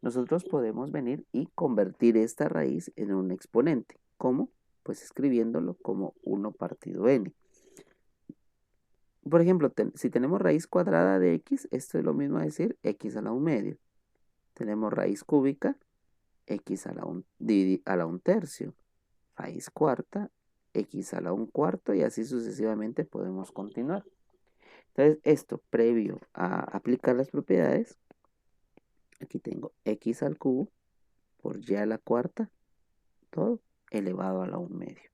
nosotros podemos venir y convertir esta raíz en un exponente. ¿Cómo? Pues escribiéndolo como 1 partido n. Por ejemplo, si tenemos raíz cuadrada de x, esto es lo mismo a decir x a la 1 medio. Tenemos raíz cúbica, x a la 1 tercio. Raíz cuarta, x a la 1 cuarto, y así sucesivamente podemos continuar. Entonces, esto previo a aplicar las propiedades, aquí tengo x al cubo por y a la cuarta, todo elevado a la 1 medio.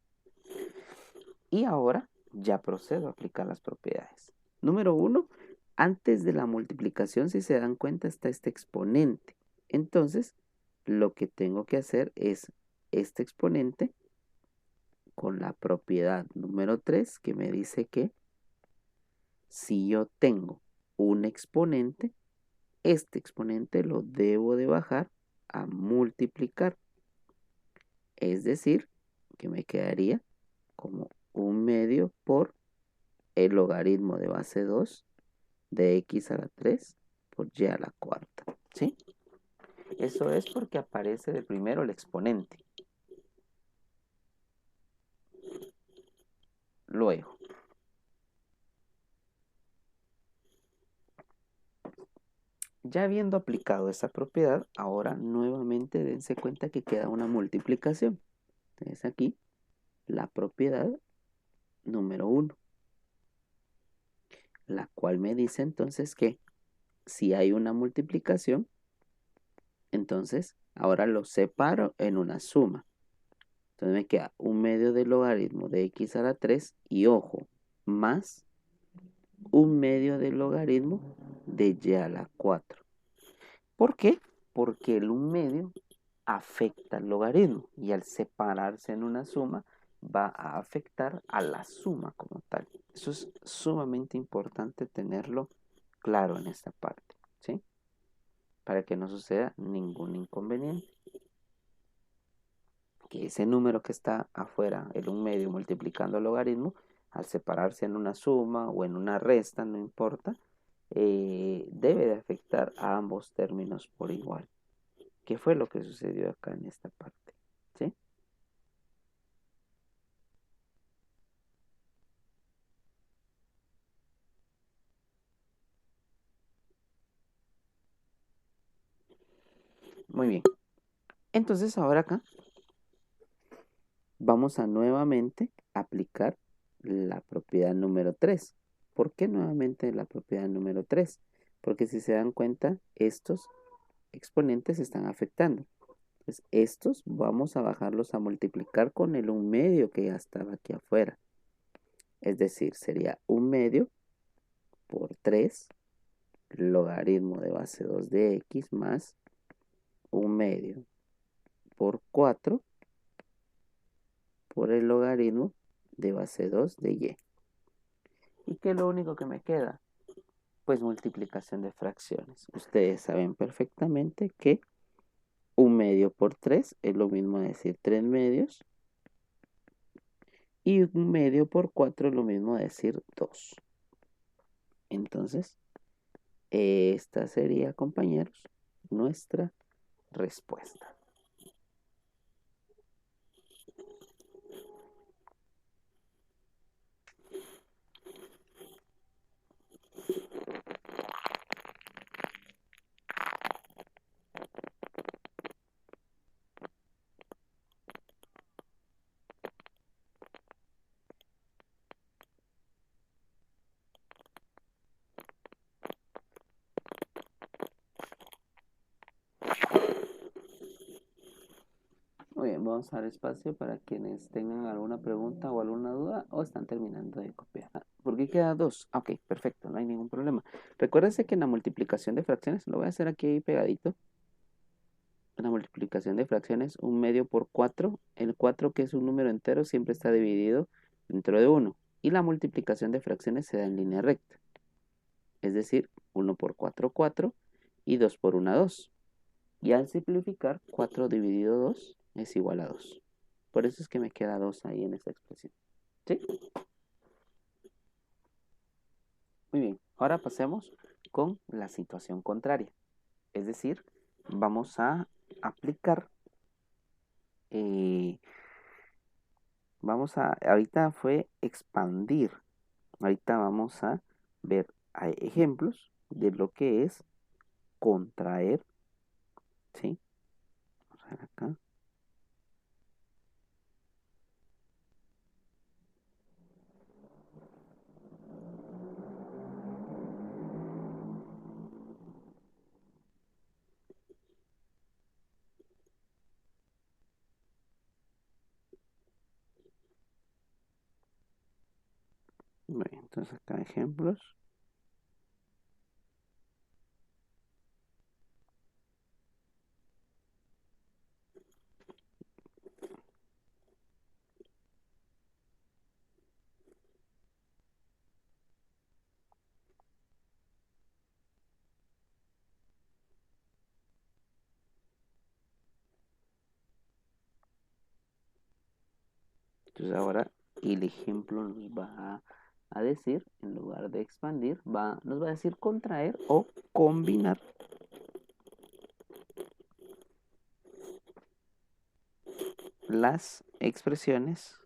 Y ahora ya procedo a aplicar las propiedades. Número 1, antes de la multiplicación, si se dan cuenta, está este exponente. Entonces, lo que tengo que hacer es este exponente con la propiedad número 3, que me dice que si yo tengo un exponente, este exponente lo debo de bajar a multiplicar. Es decir, que me quedaría como 1 medio por el logaritmo de base 2 de x a la 3 por y a la cuarta. ¿Sí? Eso es porque aparece de primero el exponente. Luego, ya habiendo aplicado esa propiedad, ahora nuevamente dense cuenta que queda una multiplicación. Entonces aquí, la propiedad número 1, la cual me dice entonces que si hay una multiplicación, entonces ahora lo separo en una suma. Entonces me queda 1 medio del logaritmo de x a la 3 y, ojo, más 1 medio del logaritmo de y a la 4. ¿Por qué? Porque el 1 medio afecta al logaritmo y al separarse en una suma va a afectar a la suma como tal. Eso es sumamente importante tenerlo claro en esta parte, ¿sí? Para que no suceda ningún inconveniente. Que ese número que está afuera, el 1 medio multiplicando el logaritmo, al separarse en una suma o en una resta, no importa, debe de afectar a ambos términos por igual. ¿Qué fue lo que sucedió acá en esta parte? ¿Sí? Muy bien. Entonces ahora acá vamos a nuevamente aplicar la propiedad número 3. ¿Por qué nuevamente la propiedad número 3? Porque si se dan cuenta, estos exponentes están afectando. Entonces, estos vamos a bajarlos a multiplicar con el 1 medio que ya estaba aquí afuera. Es decir, sería 1 medio por 3, logaritmo de base 2 de x, más 1 medio por 4 por el logaritmo de base 2 de y. ¿Y qué es lo único que me queda? Pues multiplicación de fracciones. Ustedes saben perfectamente que 1 medio por 3 es lo mismo a decir 3 medios. Y 1 medio por 4 es lo mismo a decir 2. Entonces, esta sería, compañeros, nuestra respuesta. Muy bien, vamos a dar espacio para quienes tengan alguna pregunta o alguna duda o están terminando de copiar. ¿Por qué queda 2? Ok, perfecto, no hay ningún problema. Recuérdense que en la multiplicación de fracciones, lo voy a hacer aquí pegadito. En la multiplicación de fracciones, 1 medio por 4. El 4, que es un número entero, siempre está dividido dentro de 1. Y la multiplicación de fracciones se da en línea recta. Es decir, 1 por 4, 4. Y 2 por 1, 2. Y al simplificar, 4 dividido 2 es igual a 2. Por eso es que me queda 2 ahí en esta expresión. ¿Sí? Muy bien. Ahora pasemos con la situación contraria. Es decir, vamos a aplicar, ahorita fue expandir. Ahorita vamos a ver ejemplos de lo que es contraer. ¿Sí? Vamos a ver acá. Muy bien, entonces acá ejemplos. Entonces ahora el ejemplo nos va a decir, en lugar de expandir, nos va a decir contraer o combinar las expresiones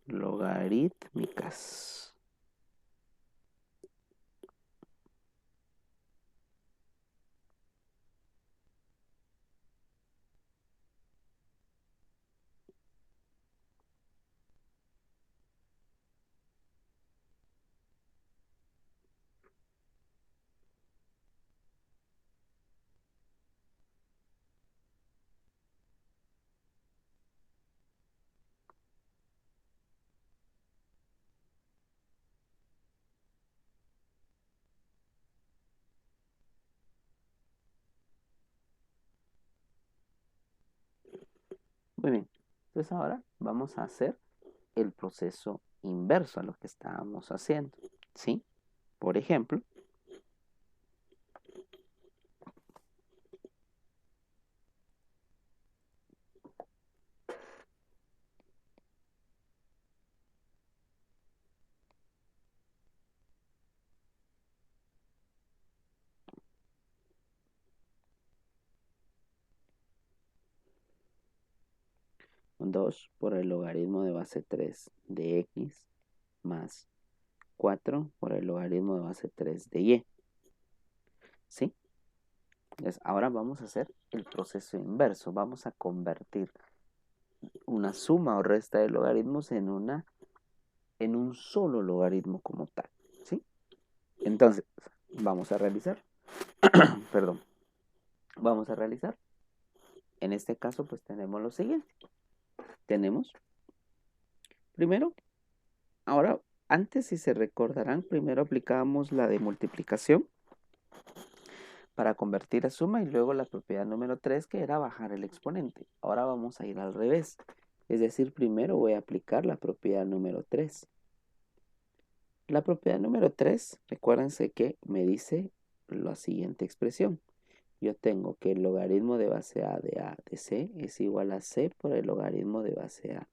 logarítmicas. Muy bien, entonces ahora vamos a hacer el proceso inverso a lo que estábamos haciendo, ¿sí? Por ejemplo, dos por el logaritmo de base 3 de x más 4 por el logaritmo de base 3 de y, ¿sí? Entonces, ahora vamos a hacer el proceso inverso. Vamos a convertir una suma o resta de logaritmos en un solo logaritmo como tal, ¿sí? Entonces, vamos a realizar, perdón, vamos a realizar. En este caso, pues tenemos lo siguiente. Tenemos, primero, ahora, antes, si se recordarán, primero aplicábamos la de multiplicación para convertir a suma y luego la propiedad número 3 que era bajar el exponente. Ahora vamos a ir al revés. Es decir, primero voy a aplicar la propiedad número 3. La propiedad número 3, recuérdense que me dice la siguiente expresión. Yo tengo que el logaritmo de base A de C es igual a C por el logaritmo de base A.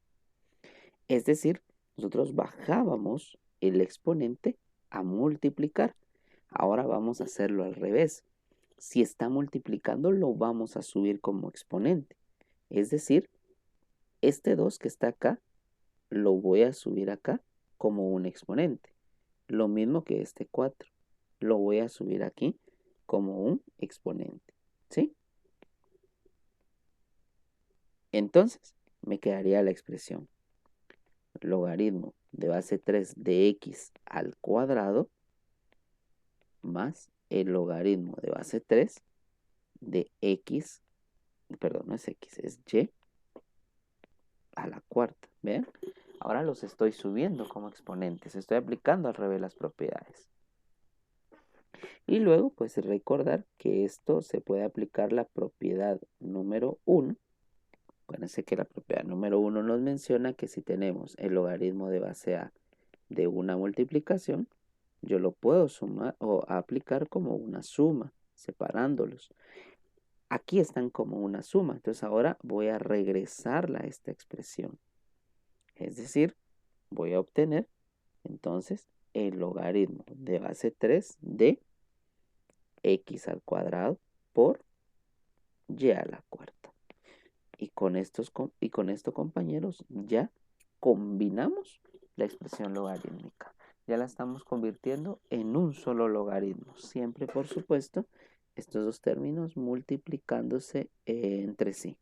Es decir, nosotros bajábamos el exponente a multiplicar. Ahora vamos a hacerlo al revés. Si está multiplicando, lo vamos a subir como exponente. Es decir, este 2 que está acá, lo voy a subir acá como un exponente. Lo mismo que este 4. Lo voy a subir aquí como un exponente. ¿Sí? Entonces, me quedaría la expresión logaritmo de base 3 de x al cuadrado más el logaritmo de base 3 de x, perdón, no es x, es y a la cuarta. ¿Ven? Ahora los estoy subiendo como exponentes. Estoy aplicando al revés las propiedades. Y luego, pues recordar que esto se puede aplicar la propiedad número 1. Acuérdense que la propiedad número 1 nos menciona que si tenemos el logaritmo de base A de una multiplicación, yo lo puedo sumar o aplicar como una suma, separándolos. aquí están como una suma. Entonces ahora voy a regresarla a esta expresión. Es decir, voy a obtener entonces el logaritmo de base 3 de x al cuadrado por y a la cuarta. Y con esto, compañeros, ya combinamos la expresión logarítmica. Ya la estamos convirtiendo en un solo logaritmo. Siempre, por supuesto, estos dos términos multiplicándose entre sí.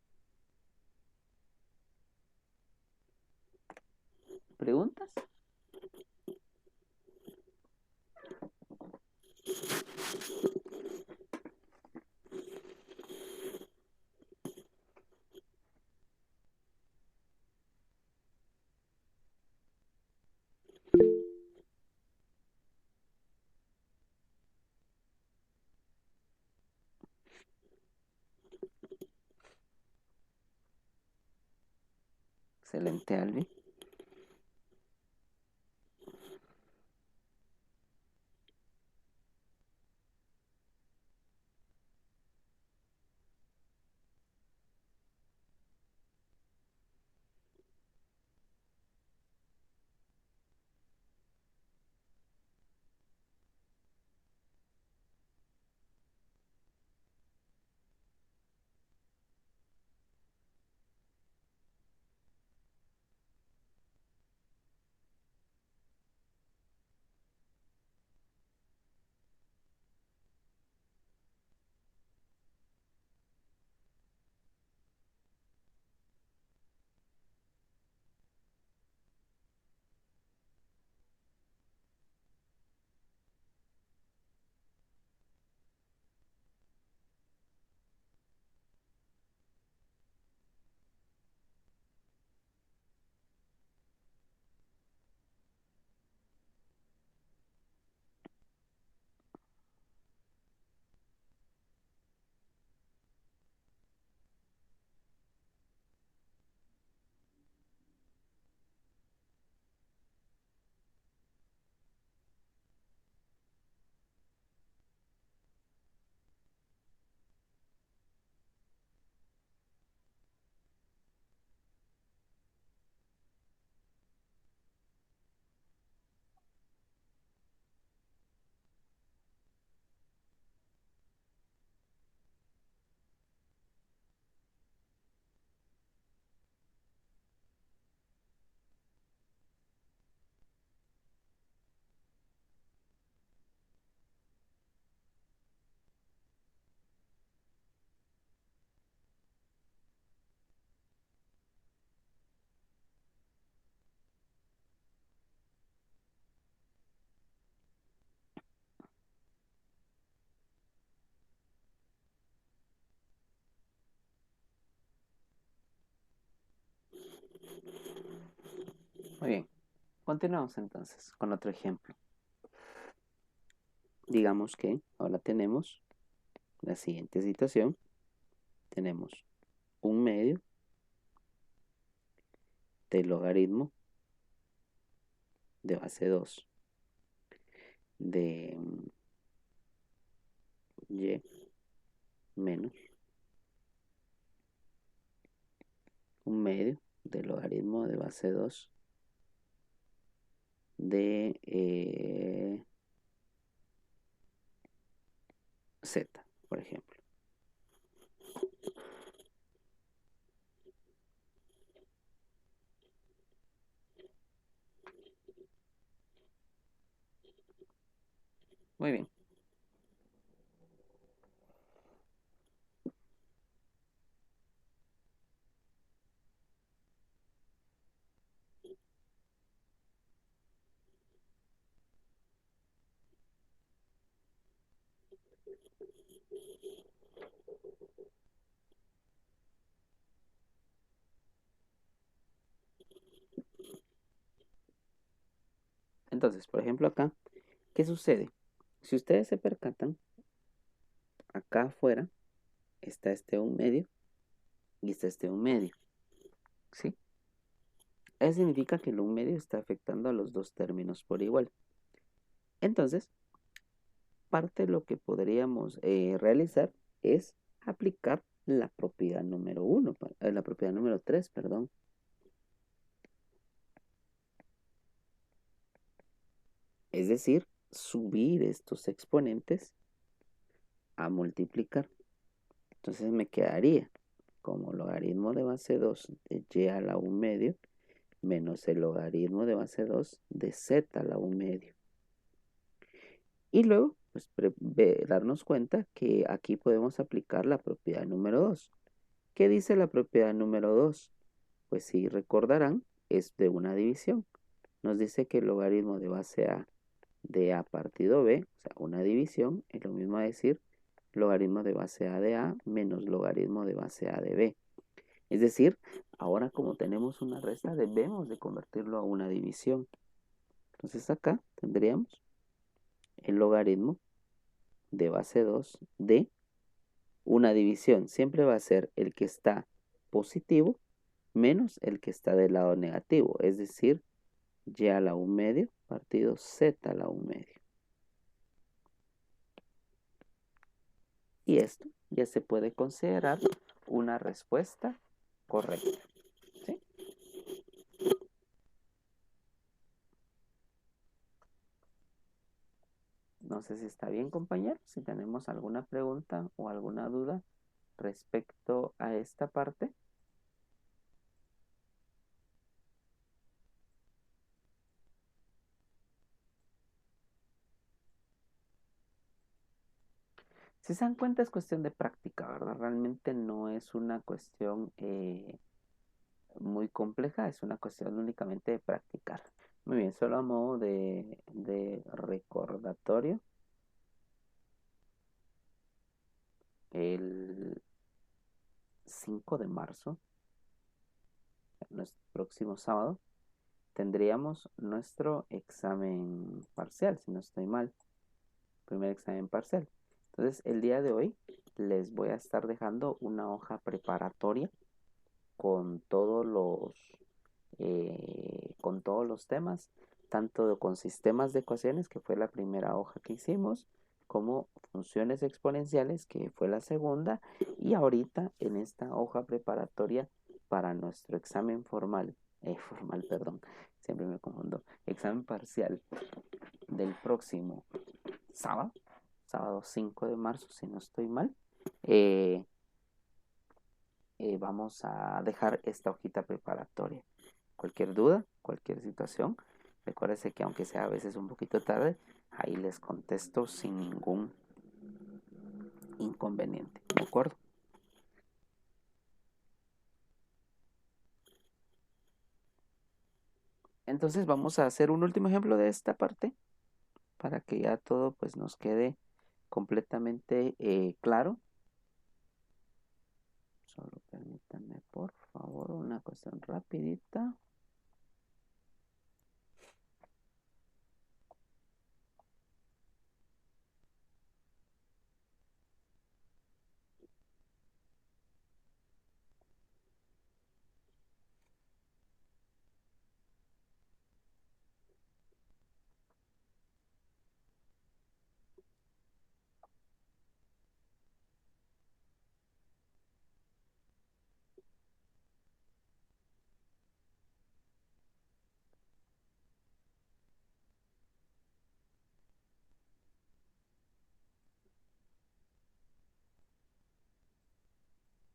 ¿Preguntas? Excelente, Albi. Muy bien. Continuamos entonces con otro ejemplo. Digamos que ahora tenemos la siguiente situación. Tenemos un medio del logaritmo de base 2 de y menos un medio del logaritmo de base 2 de z, por ejemplo. Muy bien. Entonces, por ejemplo, acá, ¿qué sucede? Si ustedes se percatan, acá afuera está este un medio y está este un medio, ¿sí? Eso significa que el un medio está afectando a los dos términos por igual. Entonces, parte de lo que podríamos realizar es aplicar la propiedad número 1, la propiedad número 3, perdón. Es decir, subir estos exponentes a multiplicar. Entonces me quedaría como logaritmo de base 2 de y a la 1 medio menos el logaritmo de base 2 de z a la 1 medio. Y luego, pues darnos cuenta que aquí podemos aplicar la propiedad número 2. ¿Qué dice la propiedad número 2? Pues si recordarán, es de una división. Nos dice que el logaritmo de base a de a partido b, o sea, una división, es lo mismo a decir logaritmo de base a de a menos logaritmo de base a de b. Es decir, ahora como tenemos una resta, debemos de convertirlo a una división. Entonces acá tendríamos el logaritmo de base 2 de una división. Siempre va a ser el que está positivo menos el que está del lado negativo. Es decir, y a la 1 medio partido z a la 1 medio. Y esto ya se puede considerar una respuesta correcta. ¿Sí? No sé si está bien, compañeros. Si tenemos alguna pregunta o alguna duda respecto a esta parte. Si se dan cuenta, es cuestión de práctica, ¿verdad? Realmente no es una cuestión muy compleja, es una cuestión únicamente de practicar. Muy bien, solo a modo de recordatorio. El 5 de marzo, nuestro próximo sábado, tendríamos nuestro examen parcial, si no estoy mal. Primer examen parcial. Entonces, el día de hoy les voy a estar dejando una hoja preparatoria con todos los temas, tanto con sistemas de ecuaciones, que fue la primera hoja que hicimos, como funciones exponenciales, que fue la segunda, y ahorita en esta hoja preparatoria para nuestro examen perdón, siempre me confundo, examen parcial del próximo sábado 5 de marzo, si no estoy mal, vamos a dejar esta hojita preparatoria. Cualquier duda, cualquier situación, recuérdense que aunque sea a veces un poquito tarde, ahí les contesto sin ningún inconveniente, ¿de acuerdo? Entonces vamos a hacer un último ejemplo de esta parte para que ya todo pues nos quede completamente claro. Solo permítanme por favor una cuestión rapidita.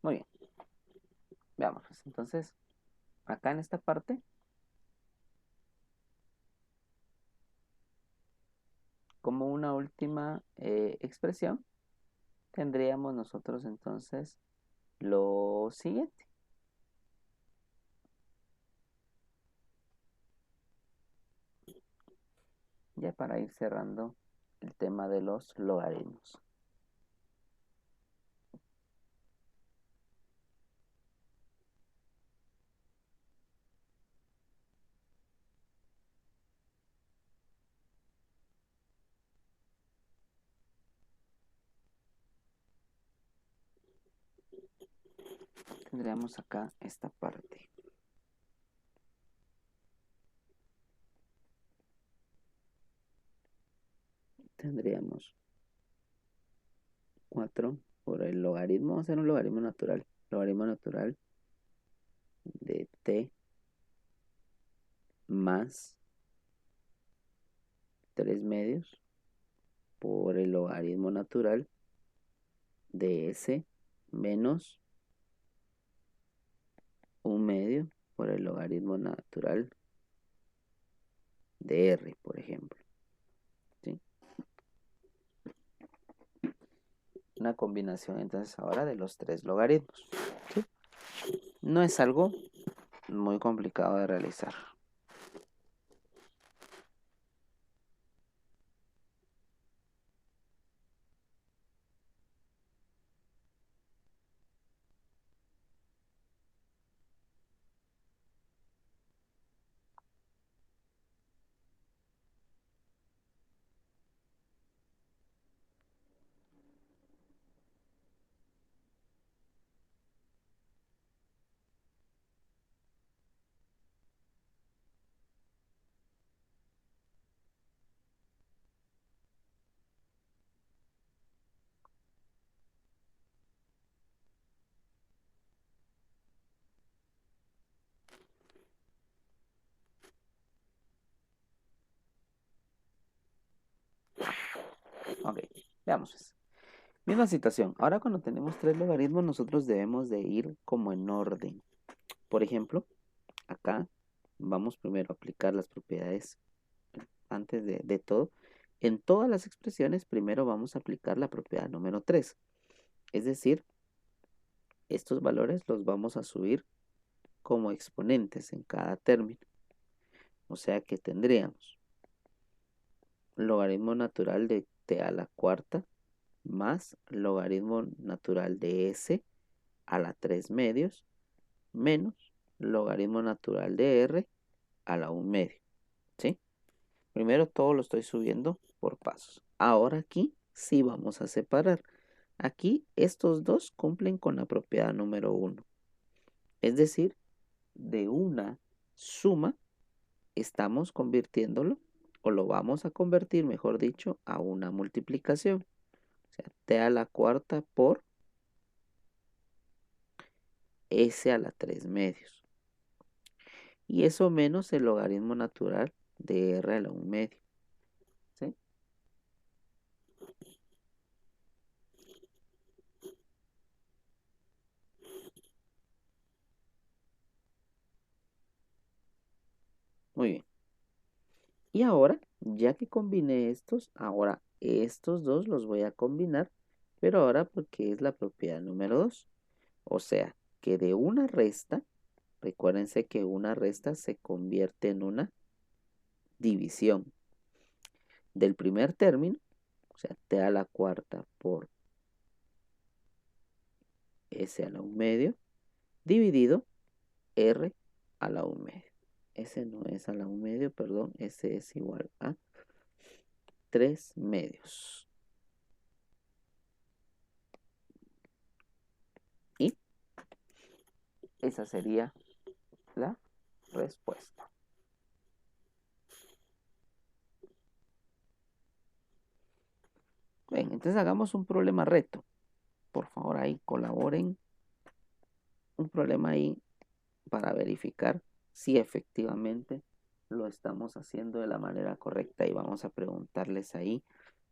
Muy bien, veamos. Entonces, acá en esta parte, como una última expresión, tendríamos nosotros entonces lo siguiente. Ya para ir cerrando el tema de los logaritmos. Tendríamos acá esta parte. Tendríamos 4 por el logaritmo, vamos a hacer un logaritmo natural. Logaritmo natural de t más 3 medios por el logaritmo natural de s menos 1 medio por el logaritmo natural de r, por ejemplo. ¿Sí? Una combinación entonces ahora de los tres logaritmos. ¿Sí? No es algo muy complicado de realizar. Ok, veamos pues. Misma situación. Ahora cuando tenemos tres logaritmos, nosotros debemos de ir como en orden. Por ejemplo, acá vamos primero a aplicar las propiedades antes de todo. En todas las expresiones, primero vamos a aplicar la propiedad número 3. Es decir, estos valores los vamos a subir como exponentes en cada término. O sea que tendríamos logaritmo natural de t a la cuarta más logaritmo natural de s a la 3 medios menos logaritmo natural de r a la 1 medio. ¿Sí? Primero todo lo estoy subiendo por pasos. Ahora aquí sí vamos a separar. Aquí estos dos cumplen con la propiedad número 1. Es decir, de una suma estamos convirtiéndolo, o lo vamos a convertir, mejor dicho, a una multiplicación. O sea, t a la cuarta por s a la 3 medios. Y eso menos el logaritmo natural de r a la 1 medio. ¿Sí? Muy bien. Y ahora, ya que combiné estos, ahora estos dos los voy a combinar, pero ahora porque es la propiedad número 2. O sea, que de una resta, recuérdense que una resta se convierte en una división. Del primer término, o sea, t a la cuarta por s a la 1 medio, dividido r a la 1 medio. S no es a la 1 medio, perdón, S es igual a 3 medios. Y esa sería la respuesta. Bien, entonces hagamos un problema reto. Por favor, ahí colaboren. Un problema ahí para verificar si efectivamente lo estamos haciendo de la manera correcta y vamos a preguntarles ahí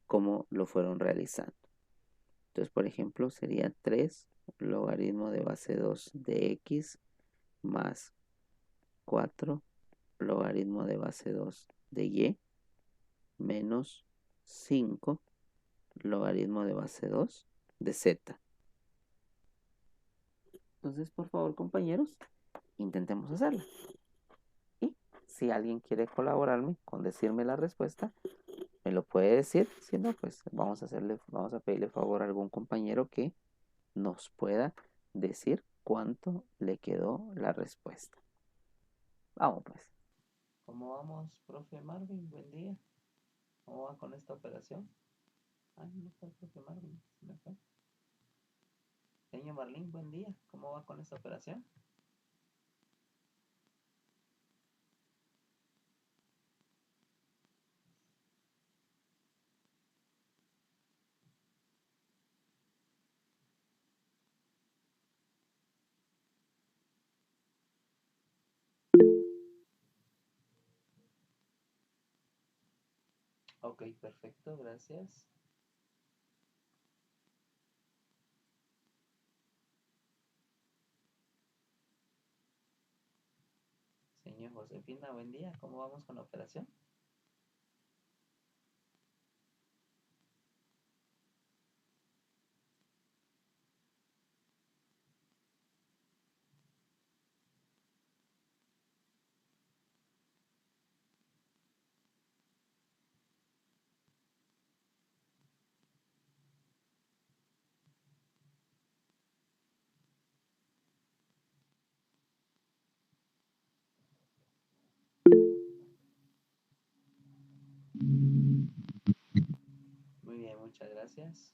cómo lo fueron realizando. Entonces, por ejemplo, sería 3 logaritmo de base 2 de x más 4 logaritmo de base 2 de y menos 5 logaritmo de base 2 de z. Entonces, por favor, compañeros, intentemos hacerla. Y si alguien quiere colaborarme con decirme la respuesta, me lo puede decir. Si no, pues vamos a pedirle favor a algún compañero que nos pueda decir cuánto le quedó la respuesta. Vamos pues. ¿Cómo vamos, profe Marvin? Buen día. ¿Cómo va con esta operación? Ay, no está el profe Marvin. Se me fue. Señor Marlín, buen día. ¿Cómo va con esta operación? Ok, perfecto, gracias. Señor Josefina, buen día. ¿Cómo vamos con la operación? Muy bien, muchas gracias.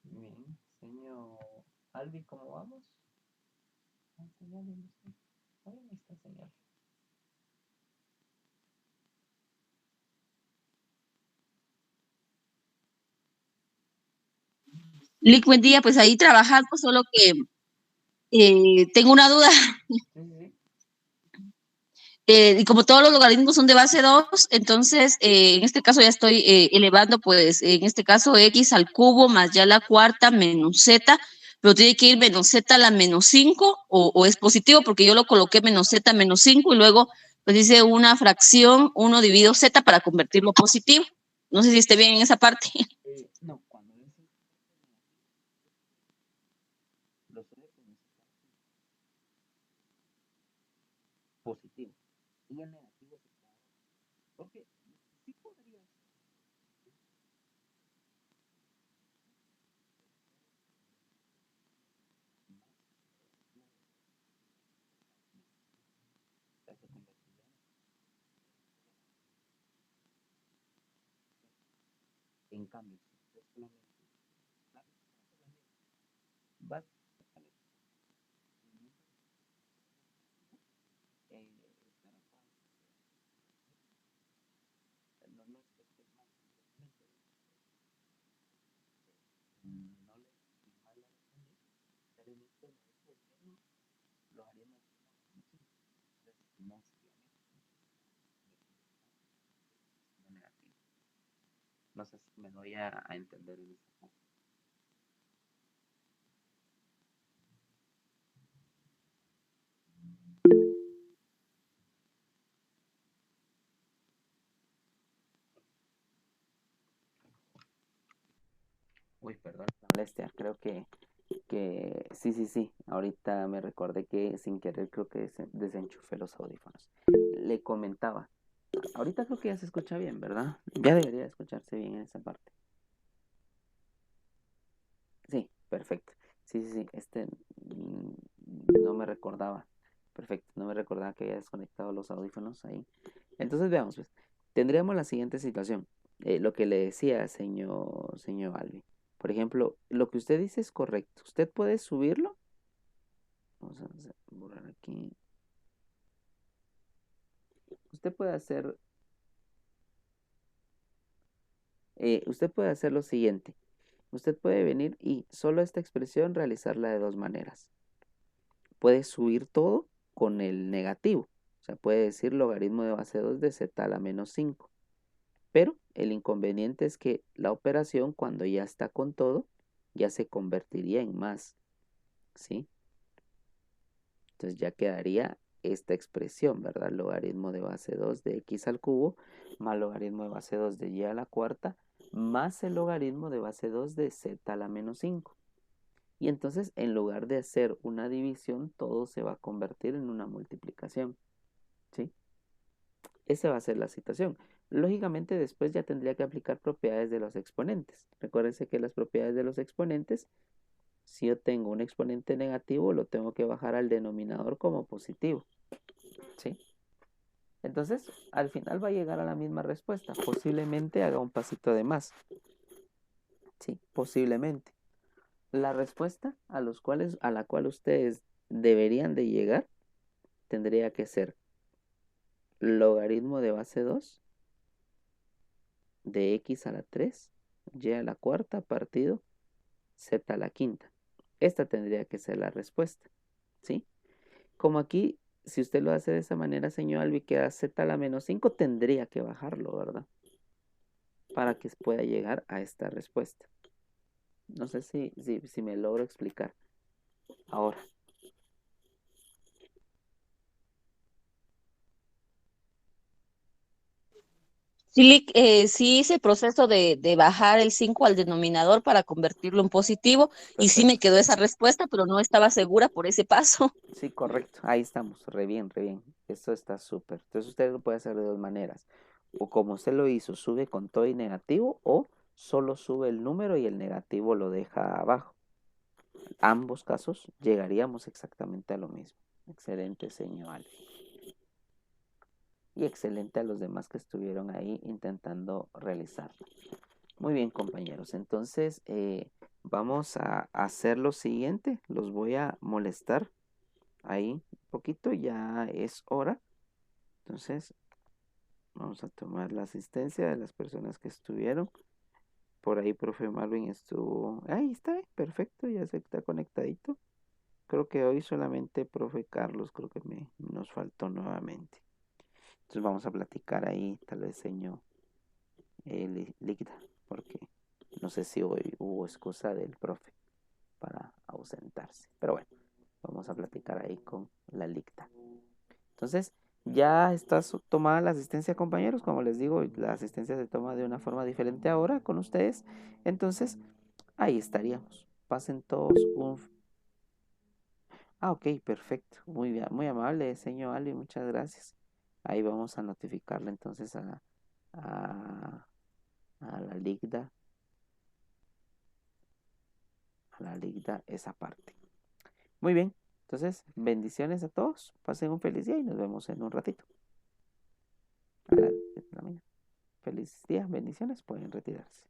Bien, señor Albi, ¿cómo vamos? Ah, señor, no sé. Ahí está, señor. Lick, buen día, pues ahí trabajando, solo que tengo una duda. Sí, sí. Y como todos los logaritmos son de base 2, entonces en este caso ya estoy elevando, pues en este caso x al cubo más ya la cuarta menos z, pero tiene que ir menos z a la menos 5 o es positivo porque yo lo coloqué menos z menos 5 y luego pues dice una fracción 1 dividido z para convertirlo positivo. No sé si esté bien en esa parte. No, cuando es lo suele con positivo. Y el negativo se queda. Porque sí podría se convertiría en cambio. Si usted solamente va no, no es que esté mal, no le mal la respondí, pero en este momento lo haremos no sería negativo. No sé si me doy a entender en esta parte. Uy, perdón la molestia, creo que sí, ahorita me recordé que sin querer creo que desenchufé los audífonos. Le comentaba, ahorita creo que ya se escucha bien, ¿verdad? Ya debería escucharse bien en esa parte. Sí, perfecto. Sí, no me recordaba. Perfecto, no me recordaba que había desconectado los audífonos ahí. Entonces veamos, pues, tendríamos la siguiente situación. Lo que le decía, señor Albi. Por ejemplo, lo que usted dice es correcto. ¿Usted puede subirlo? Vamos a borrar aquí. Usted puede hacer, usted puede hacer lo siguiente. Usted puede venir y solo esta expresión realizarla de dos maneras. Puede subir todo con el negativo. O sea, puede decir logaritmo de base 2 de z a la menos 5. Pero el inconveniente es que la operación, cuando ya está con todo, ya se convertiría en más. ¿Sí? Entonces ya quedaría esta expresión, ¿verdad? Logaritmo de base 2 de x al cubo más logaritmo de base 2 de y a la cuarta más el logaritmo de base 2 de z a la menos 5. Y entonces, en lugar de hacer una división, todo se va a convertir en una multiplicación, ¿sí? Esa va a ser la situación. Lógicamente, después ya tendría que aplicar propiedades de los exponentes. Recuérdense que las propiedades de los exponentes, si yo tengo un exponente negativo, lo tengo que bajar al denominador como positivo, ¿sí? Entonces, al final va a llegar a la misma respuesta. Posiblemente haga un pasito de más, ¿sí? Posiblemente. La respuesta a la cual ustedes deberían de llegar tendría que ser logaritmo de base 2 de x a la 3, y a la cuarta partido z a la quinta. Esta tendría que ser la respuesta, ¿sí? Como aquí, si usted lo hace de esa manera, señor Albi, queda z a la menos 5, tendría que bajarlo, ¿verdad? Para que pueda llegar a esta respuesta. No sé si me logro explicar. Ahora, Sí hice el proceso de bajar el 5 al denominador para convertirlo en positivo y sí me perfecto. quedó esa respuesta, pero no estaba segura por ese paso. Sí, correcto. Ahí estamos. Re bien, re bien. Eso está súper. Entonces usted lo puede hacer de dos maneras. O como usted lo hizo, sube con todo y negativo, o solo sube el número y el negativo lo deja abajo. Ambos casos llegaríamos exactamente a lo mismo. Excelente, señor Albi. Y excelente a los demás que estuvieron ahí intentando realizarlo. Muy bien, compañeros. Entonces, vamos a hacer lo siguiente. Los voy a molestar ahí un poquito. Ya es hora. Entonces, vamos a tomar la asistencia de las personas que estuvieron. Por ahí, profe Marvin estuvo. Ahí está, perfecto, ya se está conectadito. Creo que hoy solamente profe Carlos, creo que nos faltó nuevamente. Entonces vamos a platicar ahí, tal vez señor líquida, porque no sé si hoy hubo excusa del profe para ausentarse. Pero bueno, vamos a platicar ahí con la líquida. Entonces, ya está tomada la asistencia, compañeros. Como les digo, la asistencia se toma de una forma diferente ahora con ustedes. Entonces, ahí estaríamos. Pasen todos un... Ah, ok, perfecto. Muy bien, muy amable, señor Ali, muchas gracias. Ahí vamos a notificarle entonces a, a la LIGDA, esa parte. Muy bien, entonces, bendiciones a todos. Pasen un feliz día y nos vemos en un ratito. A la mañana. Feliz día, bendiciones, pueden retirarse.